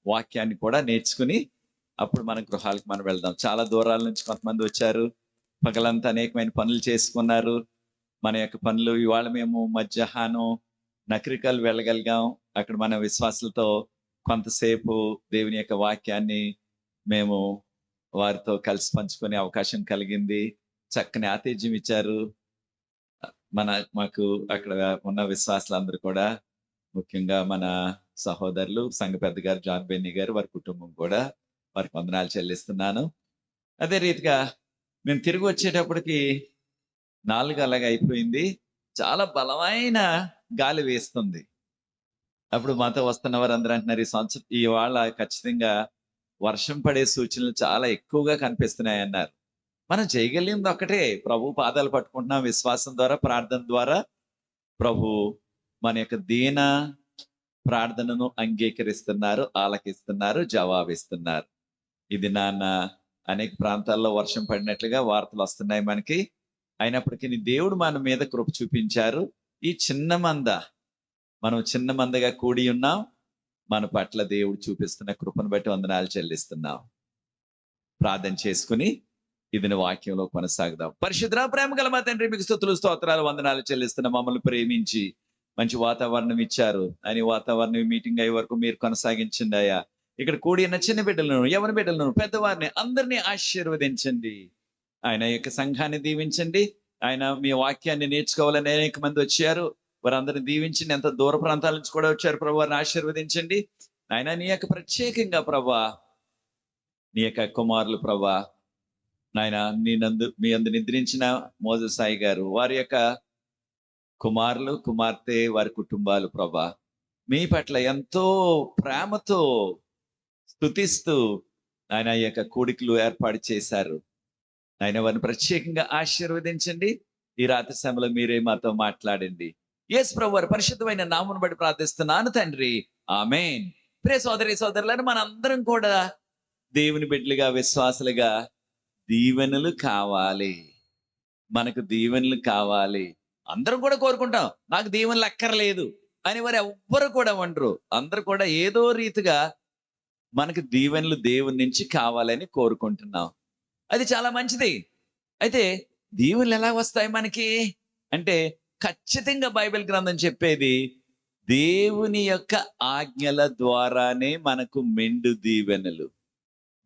వాక్యాన్ని కూడా నేర్చుకుని అప్పుడు మన గృహాలకు మనం వెళ్దాం. చాలా దూరాల నుంచి కొంతమంది వచ్చారు. పగలంతా అనేకమైన పనులు చేసుకున్నారు. మన యొక్క పనులు ఇవాళ మేము మధ్యాహ్నం నకిరికల్ వెళ్ళగలిగాం. అక్కడ మన విశ్వాసులతో కొంతసేపు దేవుని యొక్క వాక్యాన్ని మేము వారితో కలిసి పంచుకునే అవకాశం కలిగింది. చక్కని ఆతిథ్యం ఇచ్చారు. మాకు అక్కడ ఉన్న విశ్వాసులందరూ కూడా, ముఖ్యంగా మన సహోదరులు సంఘ పెద్ద గారు జాన్ బెన్నీ గారు, వారి కుటుంబం కూడా వారికి వందనాలు చెల్లిస్తున్నాను. అదే రీతిగా మేము తిరిగి వచ్చేటప్పటికి 4 అలాగ అయిపోయింది. చాలా బలమైన గాలి వేస్తుంది. అప్పుడు మాతో వస్తున్న వారందరూ అంటున్నారు, ఈ సంవత్సరం ఇవాళ ఖచ్చితంగా వర్షం పడే సూచనలు చాలా ఎక్కువగా కనిపిస్తున్నాయన్నారు. మనం చేయగలిగింది ఒక్కటే, ప్రభు పాదాలు పట్టుకుంటున్నాం విశ్వాసం ద్వారా, ప్రార్థన ద్వారా. ప్రభు మన యొక్క దీన ప్రార్థనను అంగీకరిస్తున్నారు, ఆలకిస్తున్నారు, జవాబిస్తున్నారు. ఇది నాన్న అనేక ప్రాంతాల్లో వర్షం పడినట్లుగా వార్తలు వస్తున్నాయి మనకి. అయినప్పటికీ దేవుడు మన మీద కృప చూపించారు. ఈ చిన్న మంద, మనం చిన్న మందగా కూడి ఉన్నాం. మన పట్ల దేవుడు చూపిస్తున్న కృపను బట్టి వందనాలు చెల్లిస్తున్నాం. ప్రార్థన చేసుకుని ఇది వాక్యంలో కొనసాగుదాం. పరిశుద్ధ ప్రేమ గల మా తండ్రి, మీకు స్తుతులు స్తోత్రాలు వందనాలు చెల్లిస్తున్న మమ్మల్ని ప్రేమించి మంచి వాతావరణం ఇచ్చారు. అని వాతావరణం మీటింగ్ అయ్యే వరకు మీరు కొనసాగించండి అయ్యా. ఇక్కడ కూడి ఉన్న చిన్న బిడ్డలను, యవన బిడ్డలను, పెద్దవారిని అందరినీ ఆశీర్వదించండి. ఆయన యొక్క సంఘాన్ని దీవించండి. ఆయన మీ వాక్యాన్ని నేర్చుకోవాలని అనేక మంది వచ్చారు. వారందరిని దీవించండి. ఎంత దూర ప్రాంతాల నుంచి కూడా వచ్చారు ప్రభు, వారిని ఆశీర్వదించండి. ఆయన నీ యొక్క ప్రత్యేకంగా ప్రభా, నీ యొక్క కుమారులు ప్రభా, నాయన మీ అందు నిద్రించిన మోజసాయి గారు, వారి యొక్క కుమారులు, కుమార్తె, వారి కుటుంబాలు ప్రభా, మీ పట్ల ఎంతో ప్రేమతో స్తుతిస్తూ ఆయన ఈ యొక్క కూడికలు ఏర్పాటు చేశారు. ఆయన వారిని ప్రత్యేకంగా ఆశీర్వదించండి. ఈ రాత్రి సమయంలో మీరే మాతో మాట్లాడండి. యేసు ప్రభు వారి పరిశుద్ధమైన నామమును బట్టి ప్రార్థిస్తున్నాను తండ్రి, ఆమేన్. ప్రియ సోదరి సోదరులను, మనందరం కూడా దేవుని బిడ్డలుగా, విశ్వాసులుగా దీవెనలు కావాలి. మనకు దీవెనలు కావాలి. అందరం కూడా కోరుకుంటాం, నాకు దీవెనలు అక్కర్లేదు అని వారు ఎవ్వరు కూడా ఉండరు. అందరూ కూడా ఏదో రీతిగా మనకు దీవెనలు దేవుని నుంచి కావాలని కోరుకుంటున్నాం. అది చాలా మంచిది. అయితే దీవెనలు ఎలా వస్తాయి మనకి అంటే, ఖచ్చితంగా బైబిల్ గ్రంథం చెప్పేది దేవుని యొక్క ఆజ్ఞల ద్వారానే మనకు మెండు దీవెనలు.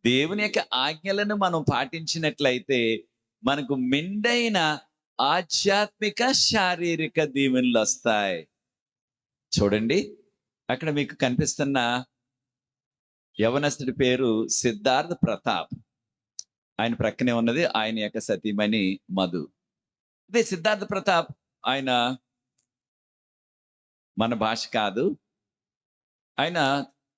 దేవుని యొక్క ఆజ్ఞలను మనం పాటించినట్లయితే మనకు మెండైన ఆధ్యాత్మిక, శారీరక దీవెనలు వస్తాయి. చూడండి, అక్కడ మీకు కనిపిస్తున్న యవనస్తుడి పేరు సిద్ధార్థ్ ప్రతాప్. ఆయన ప్రక్కనే ఉన్నది ఆయన యొక్క సతీమణి మధు. అదే సిద్ధార్థ్ ప్రతాప్, ఆయన మన భాష కాదు. ఆయన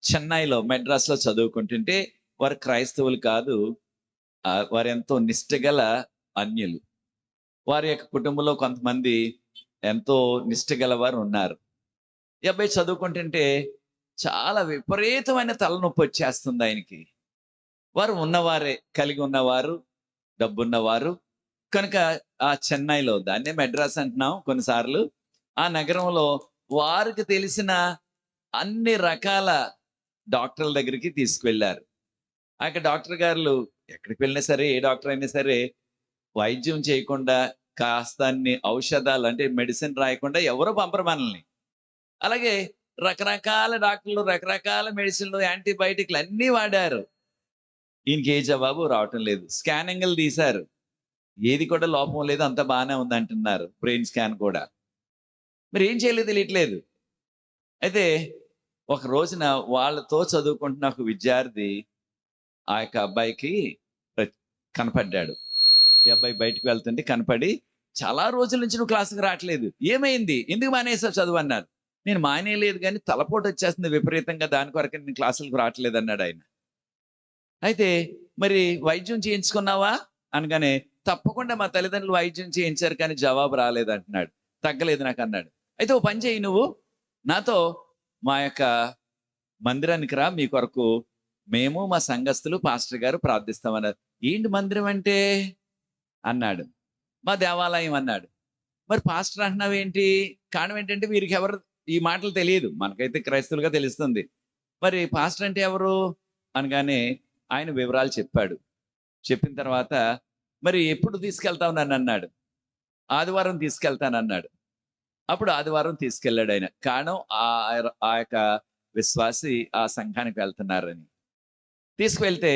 చెన్నైలో, మెడ్రాస్లో చదువుకుంటుంటే, వారు క్రైస్తవులు కాదు. వారు ఎంతో నిష్ఠగల అన్యులు. వారి యొక్క కుటుంబంలో కొంతమంది ఎంతో నిష్ఠగల వారు ఉన్నారు. ఈ అబ్బాయి చదువుకుంటుంటే చాలా విపరీతమైన తలనొప్పి వచ్చేస్తుంది ఆయనకి. వారు ఉన్నవారే, కలిగి ఉన్నవారు, డబ్బున్నవారు కనుక ఆ చెన్నైలో, దాన్నే మెడ్రాస్ అంటున్నాం కొన్నిసార్లు, ఆ నగరంలో వారికి తెలిసిన అన్ని రకాల డాక్టర్ల దగ్గరికి తీసుకువెళ్ళారు. అక్కడ డాక్టర్ గారు ఎక్కడికి వెళ్ళినా సరే, ఏ డాక్టర్ అయినా సరే, వైద్యం చేయకుండా, కాస్త అన్ని ఔషధాలు అంటే మెడిసిన్ రాయకుండా ఎవరో పంపరు మనల్ని. అలాగే రకరకాల డాక్టర్లు, రకరకాల మెడిసిన్లు, యాంటీబయాటిక్లు అన్నీ వాడారు. ఈయనకి ఏ జవాబు రావటం లేదు. స్కానింగ్లు తీశారు, ఏది కూడా లోపం లేదు, అంత బాగానే ఉంది అంటున్నారు. బ్రెయిన్ స్కాన్ కూడా. మరి ఏం చేయలేదు, తెలియట్లేదు. అయితే ఒక రోజున వాళ్ళతో చదువుకుంటున్న ఒక విద్యార్థి ఆ యొక్క అబ్బాయికి కనపడ్డాడు. ఈ అబ్బాయి బయటకు వెళ్తుంటే కనపడి, చాలా రోజుల నుంచి నువ్వు క్లాసుకి రావట్లేదు, ఏమైంది, ఎందుకు మానేసావు చదువు అన్నారు. నేను మానేయలేదు, కానీ తలపోటు వచ్చేస్తుంది విపరీతంగా, దాని కొరకు నేను క్లాసులకు రావట్లేదు అన్నాడు ఆయన. అయితే మరి వైద్యం చేయించుకున్నావా అనగానే, తప్పకుండా మా తల్లిదండ్రులు వైద్యం చేయించారు కానీ జవాబు రాలేదు అంటున్నాడు. తగ్గలేదు నాకు అన్నాడు. అయితే ఓ పని చేయి, నువ్వు నాతో మా యొక్క మందిరానికి రా, మీ కొరకు మేము, మా సంఘస్థులు, పాస్టర్ గారు ప్రార్థిస్తామన్నారు. ఏంటి మందిరం అంటే అన్నాడు. మా దేవాలయం అన్నాడు. మరి పాస్టర్ అంటున్నావు ఏంటి? కారణం ఏంటంటే వీరికి ఎవరు ఈ మాటలు తెలియదు. మనకైతే క్రైస్తవులుగా తెలుస్తుంది. మరి పాస్టర్ అంటే ఎవరు అనగానే ఆయన వివరాలు చెప్పాడు. చెప్పిన తర్వాత మరి ఎప్పుడు తీసుకెళ్తావు నన్ను అన్నాడు. ఆదివారం తీసుకెళ్తానన్నాడు. అప్పుడు ఆదివారం తీసుకెళ్ళాడు ఆయన. కారణం ఆ యొక్క విశ్వాసి ఆ సంఘానికి వెళ్తున్నారని. తీసుకువెళ్తే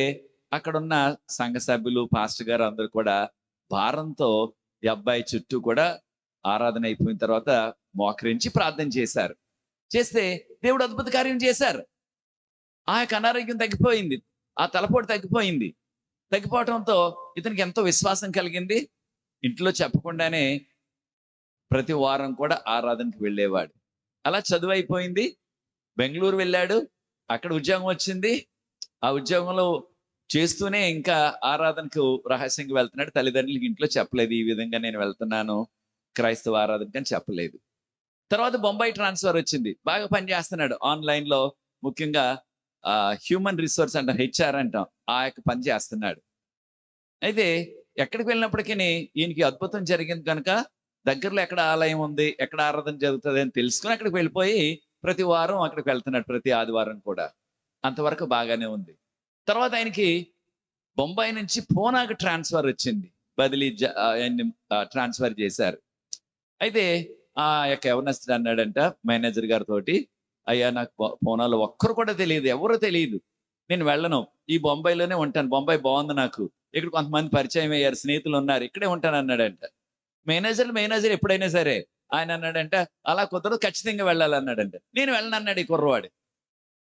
అక్కడున్న సంఘ సభ్యులు, పాస్టర్ గారు అందరూ కూడా భారంతో ఈ అబ్బాయి చుట్టూ కూడా ఆరాధన అయిపోయిన తర్వాత మోకరించి ప్రార్థన చేశారు. చేస్తే దేవుడు అద్భుత కార్యం చేశారు. ఆ యొక్క అనారోగ్యం తగ్గిపోయింది. ఆ తలపోటు తగ్గిపోయింది. తగ్గిపోవటంతో ఇతనికి ఎంతో విశ్వాసం కలిగింది. ఇంట్లో చెప్పకుండానే ప్రతి వారం కూడా ఆరాధనకి వెళ్ళేవాడు. అలా చదువు అయిపోయింది. బెంగుళూరు వెళ్ళాడు. అక్కడ ఉద్యోగం వచ్చింది. ఆ ఉద్యోగంలో చేస్తూనే ఇంకా ఆరాధనకు రహస్యంగా వెళ్తున్నాడు. తల్లిదండ్రులకి ఇంట్లో చెప్పలేదు. ఈ విధంగా నేను వెళ్తున్నాను క్రైస్తవ ఆరాధనకి అని చెప్పలేదు. తర్వాత బొంబాయి ట్రాన్స్ఫర్ వచ్చింది. బాగా పనిచేస్తున్నాడు. ఆన్‌లైన్‌లో ముఖ్యంగా హ్యూమన్ రిసోర్స్ అంటాం, హెచ్ఆర్ అంటాం. ఆ యొక్క పని చేస్తున్నాడు. అయితే ఎక్కడికి వెళ్ళినప్పటికీని ఈయనకి అద్భుతం జరిగింది కనుక దగ్గరలో ఎక్కడ ఆలయం ఉంది, ఎక్కడ ఆరాధన జరుగుతది అని తెలుసుకొని అక్కడికి వెళ్ళిపోయి ప్రతి వారం అక్కడికి వెళ్తున్నాడు. ప్రతి ఆదివారం కూడా. అంతవరకు బాగానే ఉంది. తర్వాత ఆయనకి బొంబాయి నుంచి పూనాకి ట్రాన్స్ఫర్ వచ్చింది. ఆయన్ని ట్రాన్స్ఫర్ చేశారు. అయితే ఆ యొక్క యవనస్తుడు అన్నాడంట మేనేజర్ గారితోటి, "అయ్యా నాకు పూనాలో ఒక్కరు కూడా తెలియదు. ఎవరు తెలీదు. నేను వెళ్ళను. ఈ బొంబాయిలోనే ఉంటాను. బొంబాయి బాగుంది నాకు. ఇక్కడ కొంతమంది పరిచయం అయ్యారు. స్నేహితులు ఉన్నారు. ఇక్కడే ఉంటాను" అన్నాడంట. మేనేజర్ ఎప్పుడైనా సరే ఆయన అన్నాడంట, "అలా కుదరదు. ఖచ్చితంగా వెళ్ళాలన్నాడంట." "నేను వెళ్ళను" అన్నాడు ఈ కుర్రవాడు.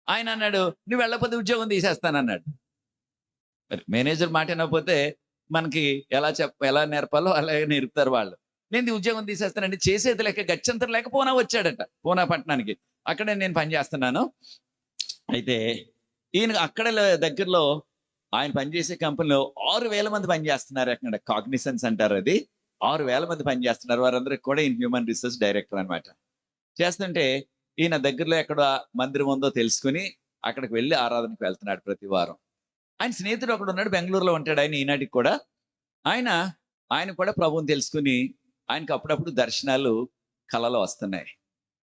ఆయన అన్నాడు, "నువ్వు వెళ్ళకపోతే ఉద్యోగం తీసేస్తానన్నాడు." మరి మేనేజర్ మాట వినకపోతే మనకి ఎలా నేర్పాలో అలాగే నేర్పుతారు వాళ్ళు. నేను ఈ ఉద్యోగం తీసేస్తానండి. చేసేది లేక గత్యంతరం లేక పూనా వచ్చాడట. పూనా పట్టణానికి. అక్కడే నేను పని చేస్తున్నాను. అయితే ఈయన అక్కడ దగ్గరలో ఆయన పనిచేసే కంపెనీలో 6,000 మంది పనిచేస్తున్నారు. అక్కడ కాగ్నిసెన్స్ అంటారు అది. 6,000 మంది పనిచేస్తున్నారు. వారందరికి కూడా ఈయన హ్యూమన్ రిసోర్స్ డైరెక్టర్ అన్నమాట. చేస్తుంటే ఈయన దగ్గరలో ఎక్కడ మందిరం ఉందో తెలుసుకొని అక్కడికి వెళ్లి ఆరాధనకు వెళ్తున్నాడు ప్రతి వారం. ఆయన స్నేహితుడు ఒకడున్నాడు. బెంగుళూరులో ఉంటాడు ఆయన ఈనాటికి కూడా. ఆయన ఆయన కూడా ప్రభువుని తెలుసుకొని ఆయనకి అప్పుడప్పుడు దర్శనాలు కలలో వస్తున్నాయి.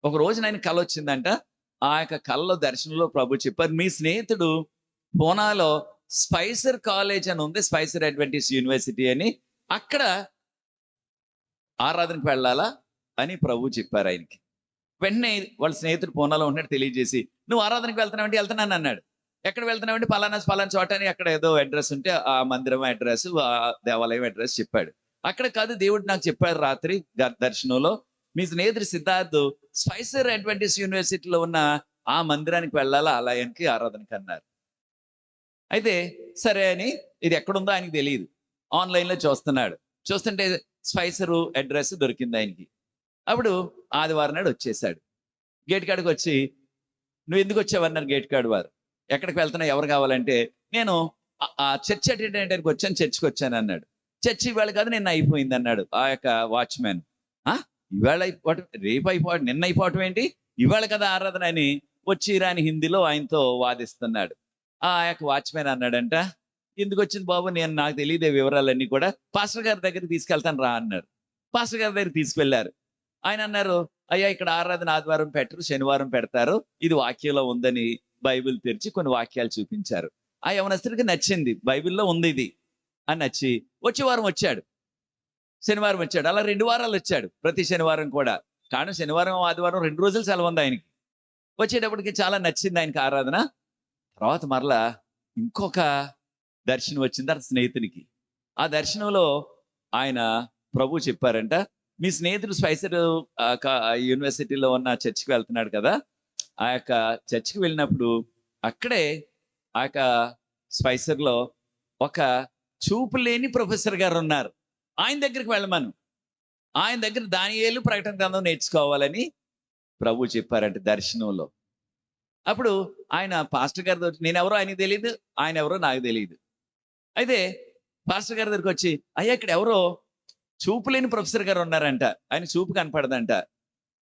ఒక రోజున ఆయనకి కల వచ్చిందంట. ఆ యొక్క కలలో దర్శనంలో ప్రభు చెప్పారు, "మీ స్నేహితుడు పూనాలో స్పైసర్ కాలేజ్ అని ఉంది. స్పైసర్ అడ్వెంటిస్ట్ యూనివర్సిటీ అని. అక్కడ ఆరాధనకు వెళ్ళాలా" అని ప్రభు చెప్పారు ఆయనకి. వెంటనే వాళ్ళ స్నేహితుడు పూనాలో ఉంటున్నాడు తెలియజేసి, "నువ్వు ఆరాధనకు వెళ్తున్నావంటే" "వెళ్తున్నాను" అన్నాడు. "ఎక్కడ వెళ్తున్నావంటే" "పలానా పలానా చోట" అని అక్కడ ఏదో అడ్రెస్ ఉంటే ఆ మందిరం అడ్రెస్, ఆ దేవాలయం అడ్రెస్ చెప్పాడు. "అక్కడ కాదు, దేవుడు నాకు చెప్పాడు రాత్రి దర్శనంలో, మీ స్నేహితుడు సిద్ధార్థ్ స్పైసర్ అడ్వెంటిస్ట్ యూనివర్సిటీలో ఉన్న ఆ మందిరానికి వెళ్ళాలా, ఆలయానికి ఆరాధనకి" అన్నారు. అయితే సరే అని, ఇది ఎక్కడుందో ఆయనకి తెలీదు. ఆన్‌లైన్‌లో చూస్తున్నాడు. చూస్తుంటే స్పైసరు అడ్రెస్ దొరికింది ఆయనకి. అప్పుడు ఆదివారం నాడు వచ్చేసాడు. గేట్ కాడికొచ్చి, "నువ్వెందుకు వచ్చావన్నారు" గేట్ కాడు వారు. "ఎక్కడికి వెళ్తున్నావు? ఎవరు కావాలంటే" "నేను చర్చ్ అటెండ్ చేయడానికి వచ్చాను. చర్చ్‌కొచ్చానన్నాడు." "చర్చ్ ఇవాళ కాదు నిన్న అయిపోయిందన్నాడు" ఆ యొక్క వాచ్‌మ్యాన్. "ఆ! ఇవాళ అయిపోవటం, రేపు అయిపోవటం, నిన్న అయిపోవటం ఏంటి? ఇవాళ కదా ఆరాధన" అని వచ్చి రాని హిందీలో ఆయనతో వాదిస్తున్నాడు. ఆ యొక్క వాచ్‌మ్యాన్ అన్నాడంట, "ఎందుకొచ్చింది బాబు, నాకు తెలీదే వివరాలన్నీ కూడా. పాస్టర్ గారి దగ్గరికి తీసుకెళ్తాను రా" అన్నారు. పాస్టర్ గారి దగ్గరికి తీసుకెళ్లారు. ఆయన అన్నారు, "అయ్యా ఇక్కడ ఆరాధన ఆదివారం పెట్టరు, శనివారం పెడతారు. ఇది వాక్యంలో ఉందని" బైబిల్ తెరిచి కొన్ని వాక్యాలు చూపించారు. ఆ యవనస్తుడికి నచ్చింది. బైబిల్‌లో ఉంది ఇది అని నచ్చి వచ్చే వారం వచ్చాడు. శనివారం వచ్చాడు. అలా 2 వారాలు వచ్చాడు. ప్రతి శనివారం కూడా. కానీ శనివారం, ఆదివారం 2 రోజులు సెలవుంది ఆయనకి. వచ్చేటప్పటికి చాలా నచ్చింది ఆయనకి ఆరాధన. తర్వాత మరలా ఇంకొక దర్శనం వచ్చింది ఆ స్నేహితునికి. ఆ దర్శనంలో ఆయన ప్రభువు చెప్పారంట, "మీ స్నేహితుడు స్పైసర్ యూనివర్సిటీలో ఉన్న చర్చికి వెళ్తున్నాడు కదా! ఆ యొక్క చర్చికి వెళ్ళినప్పుడు అక్కడే ఆ యొక్క స్పైసర్‌లో ఒక చూపు లేని ప్రొఫెసర్ గారున్నారు. ఆయన దగ్గరికి వెళ్ళమను. ఆయన దగ్గర దానియేలు, ప్రకటన గ్రంథం నేర్చుకోవాలని" ప్రభువు చెప్పారంట దర్శనంలో. అప్పుడు ఆయన పాస్టర్ గారితోటి, నేనెవరో ఆయనకి తెలీదు. ఆయనెవరో నాకు తెలీదు. అయితే పాస్టర్ గారి దగ్గరికొచ్చి, "అయ్యా ఇక్కడ ఎవరో చూపు లేని ప్రొఫెసర్ గారు ఉన్నారంట. ఆయనకి చూపు కనపడదంట.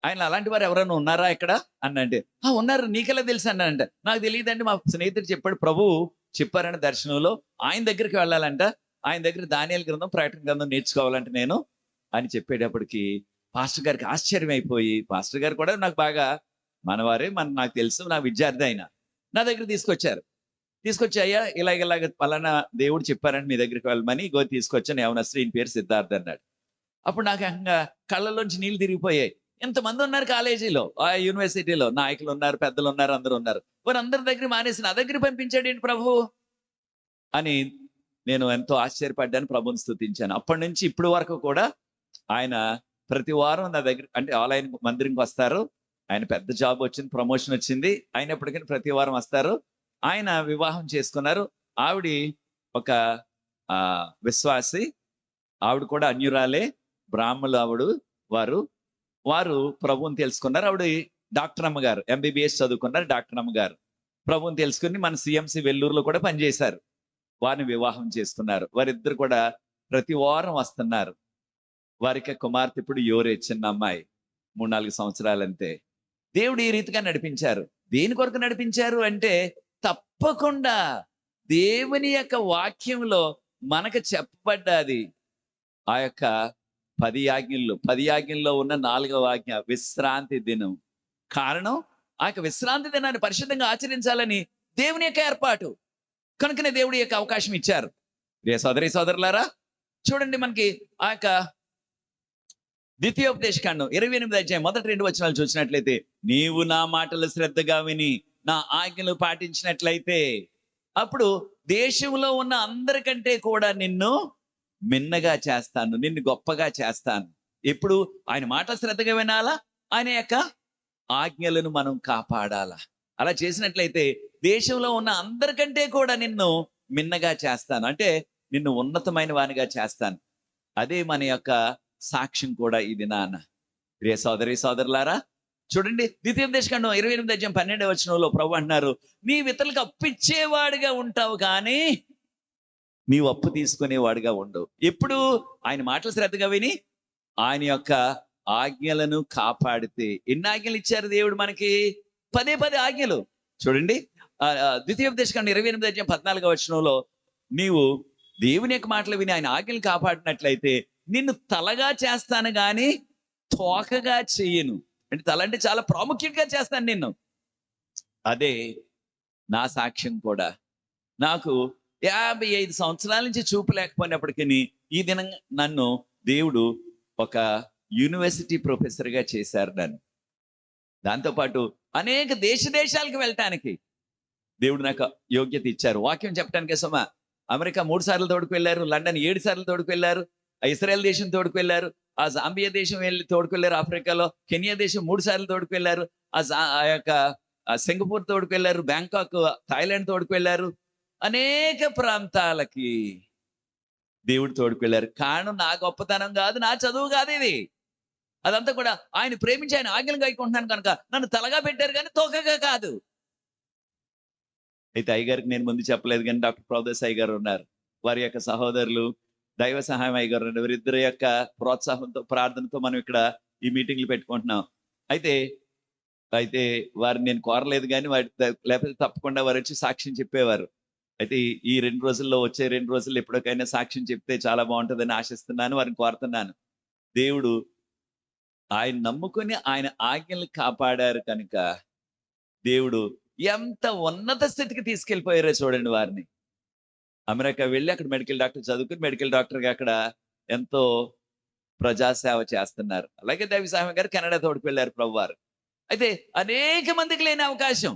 ఆయన అలాంటి వారు ఎవరైనా ఉన్నారా ఇక్కడ" అనంటే, "ఆ! ఉన్నారు. నీకెలా తెలుసు" అన్నానంట. "నాకు తెలీదండి. మా స్నేహితుడు చెప్పాడు. ప్రభువు చెప్పారంట దర్శనంలో. ఆయన దగ్గరికి వెళ్ళాలంట. ఆయన దగ్గర దానియేలు గ్రంథం, ప్రకటన గ్రంథం నేర్చుకోవాలంట నేను" అని చెప్పేటప్పటికి పాస్టర్ గారికి ఆశ్చర్యం అయిపోయి, పాస్టర్ గారు కూడా నాకు బాగా మనవారే, నాకు తెలుసు. నా విద్యార్థి ఆయన. నా దగ్గర తీసుకొచ్చి అయ్యా ఇలాగ పలానా దేవుడు చెప్పారని మీ దగ్గరికి వెళ్ళమని ఇగో తీసుకొచ్చాను, యవనస్తుడు ఈయన పేరు సిద్ధార్థ్ అన్నాడు. అప్పుడు నాకు ఏకంగా కళ్ళలోంచి నీళ్లు తిరిగిపోయాయి. ఇంతమంది ఉన్నారు కాలేజీలో, ఆ యూనివర్సిటీలో నాయకులు ఉన్నారు, పెద్దలు ఉన్నారు, అందరూ ఉన్నారు. వారందరి దగ్గర మానేసి నా దగ్గర పంపించాడు ఏంటి ప్రభు అని నేను ఎంతో ఆశ్చర్యపడ్డాను, ప్రభుని స్తుతించాను. అప్పటి నుంచి ఇప్పటి వరకు కూడా ఆయన ప్రతి వారం నా దగ్గర, అంటే ఆలయం మందిరంకి వస్తారు. ఆయన పెద్ద జాబ్ వచ్చింది, ప్రమోషన్ వచ్చింది, అయినప్పటికీ ప్రతి వారం వస్తారు. ఆయన వివాహం చేసుకున్నారు. ఆవిడ ఒక విశ్వాసి, ఆవిడ కూడా అన్యురాలే, బ్రాహ్మణులు వారు ప్రభువుని తెలుసుకున్నారు. ఆవిడ డాక్టర్ అమ్మగారు, ఎంబీబీఎస్ చదువుకున్నారు, డాక్టర్ అమ్మగారు. ప్రభువుని తెలుసుకుని మన సిఎంసి వెల్లూరులో కూడా పనిచేశారు. వారిని వివాహం చేసుకున్నారు. వారిద్దరు కూడా ప్రతి వారం వస్తున్నారు. వారికి కుమార్తె ఇప్పుడు యోరే, చిన్న అమ్మాయి, 3-4 సంవత్సరాలంతే. దేవుడు ఈ రీతిగా నడిపించారు. దేని కొరకు నడిపించారు అంటే, తప్పకుండా దేవుని యొక్క వాక్యంలో మనకు చెప్పబడ్డది ఆ యొక్క 10 ఆజ్ఞల్లో ఉన్న 4వ ఆజ్ఞ విశ్రాంతి దినం. కారణం ఆ యొక్క విశ్రాంతి దినాన్ని పరిశుద్ధంగా ఆచరించాలని దేవుని యొక్క ఏర్పాటు. కనుకనే దేవుడి యొక్క అవకాశం ఇచ్చారు. సోదరులారా, చూడండి, మనకి ఆ యొక్క ద్వితీయోపదేశకాండం 28వ అధ్యాయం మొదటి 2 వచనాలు చూసినట్లయితే, నీవు నా మాటలు శ్రద్ధగా విని నా ఆజ్ఞలు పాటించినట్లయితే అప్పుడు దేశంలో ఉన్న అందరికంటే కూడా నిన్ను మిన్నగా చేస్తాను, నిన్ను గొప్పగా చేస్తాను. ఎప్పుడు ఆయన మాట శ్రద్ధగా వినాలా, ఆయన యొక్క ఆజ్ఞలను మనం కాపాడాలా. అలా చేసినట్లయితే దేశంలో ఉన్న అందరికంటే కూడా నిన్ను మిన్నగా చేస్తాను, అంటే నిన్ను ఉన్నతమైన వానిగా చేస్తాను. అదే మన యొక్క సాక్ష్యం కూడా ఈ దినాన. ప్రియ సోదరులారా, చూడండి, ద్వితీయోపదేశకాండం 28వ అధ్యాయం 12వ వచనంలో ప్రభు అంటున్నారు, నీ ఇతరులకు అప్పిచ్చేవాడిగా ఉంటావు కానీ నీవు అప్పు తీసుకునేవాడిగా ఉండవు. ఎప్పుడు ఆయన మాటలు శ్రద్ధగా విని ఆయన యొక్క ఆజ్ఞలను కాపాడితే. ఎన్ని ఆజ్ఞలు ఇచ్చారు దేవుడు మనకి? 10 ఆజ్ఞలు. చూడండి, ద్వితీయోపదేశకాండం 28వ అధ్యాయం 14వ వచనంలో, నీవు దేవుని యొక్క మాటలు విని ఆయన ఆజ్ఞలు కాపాడినట్లయితే నిన్ను తలగా చేస్తాను గాని తోకగా చెయ్యను. అంటే తల అంటే చాలా ప్రాముఖ్యంగా చేస్తాను నిన్ను. అదే నా సాక్ష్యం కూడా. నాకు 55 సంవత్సరాల నుంచి చూపు లేకపోయినప్పటికీ ఈ దినం నన్ను దేవుడు ఒక యూనివర్సిటీ ప్రొఫెసర్గా చేశారు. నన్ను దాంతోపాటు అనేక దేశాలకు వెళ్ళటానికి దేవుడు నాకు యోగ్యత ఇచ్చారు. వాక్యం చెప్పడానికి అమెరికా 3 సార్లు తోడుకు వెళ్ళారు, లండన్ 7 సార్లు తోడుకు వెళ్ళారు, ఇస్రాయల్ దేశం తోడుకు వెళ్ళారు, ఆ జాంబియా దేశం వెళ్ళి తోడుకు వెళ్ళారు, ఆఫ్రికాలో కెనియా దేశం 3 సార్లు తోడుకు వెళ్ళారు, ఆ యొక్క సింగపూర్ తోడుకు వెళ్ళారు, బ్యాంకాక్, థాయిలాండ్ తోడుకు వెళ్ళారు, అనేక ప్రాంతాలకి దేవుడు తోడుకు వెళ్ళారు. కారణం నా గొప్పతనం కాదు, నా చదువు కాదు, ఇది అదంతా కూడా ఆయన ప్రేమించి ఆయన ఆజ్ఞలు గైకుంటున్నాను కనుక నన్ను తలగా పెట్టారు కానీ తోకగా కాదు. అయితే అయ్యగారికి నేను ముందు చెప్పలేదు కానీ డాక్టర్ ప్రభుదాస్ అయ్యగారు ఉన్నారు, వారి యొక్క సహోదరులు దైవ సహాయం అయ్యగారు ఉన్నారు. వీరిద్దరి యొక్క ప్రోత్సాహంతో, ప్రార్థనతో మనం ఇక్కడ ఈ మీటింగ్లు పెట్టుకుంటున్నాం. అయితే వారిని నేను కోరలేదు కానీ లేకపోతే తప్పకుండా వారు వచ్చి సాక్ష్యం చెప్పేవారు. అయితే ఈ 2 రోజుల్లో, వచ్చే 2 రోజుల్లో ఎప్పటికైనా సాక్ష్యం చెప్తే చాలా బాగుంటుందని ఆశిస్తున్నాను, వారిని కోరుతున్నాను. దేవుడు ఆయన నమ్ముకొని ఆయన ఆజ్ఞలు కాపాడారు కనుక దేవుడు ఎంత ఉన్నత స్థితికి తీసుకెళ్ళిపోయారో చూడండి వారిని. అమెరికా వెళ్ళి అక్కడ మెడికల్ డాక్టర్ చదువుకుని మెడికల్ డాక్టర్గా అక్కడ ఎంతో ప్రజాసేవ చేస్తున్నారు. అలాగే దైవ సహాయం గారు కెనడా తోడుకు వెళ్ళారు ప్రభు వారు. అయితే అనేక మందికి లేని అవకాశం.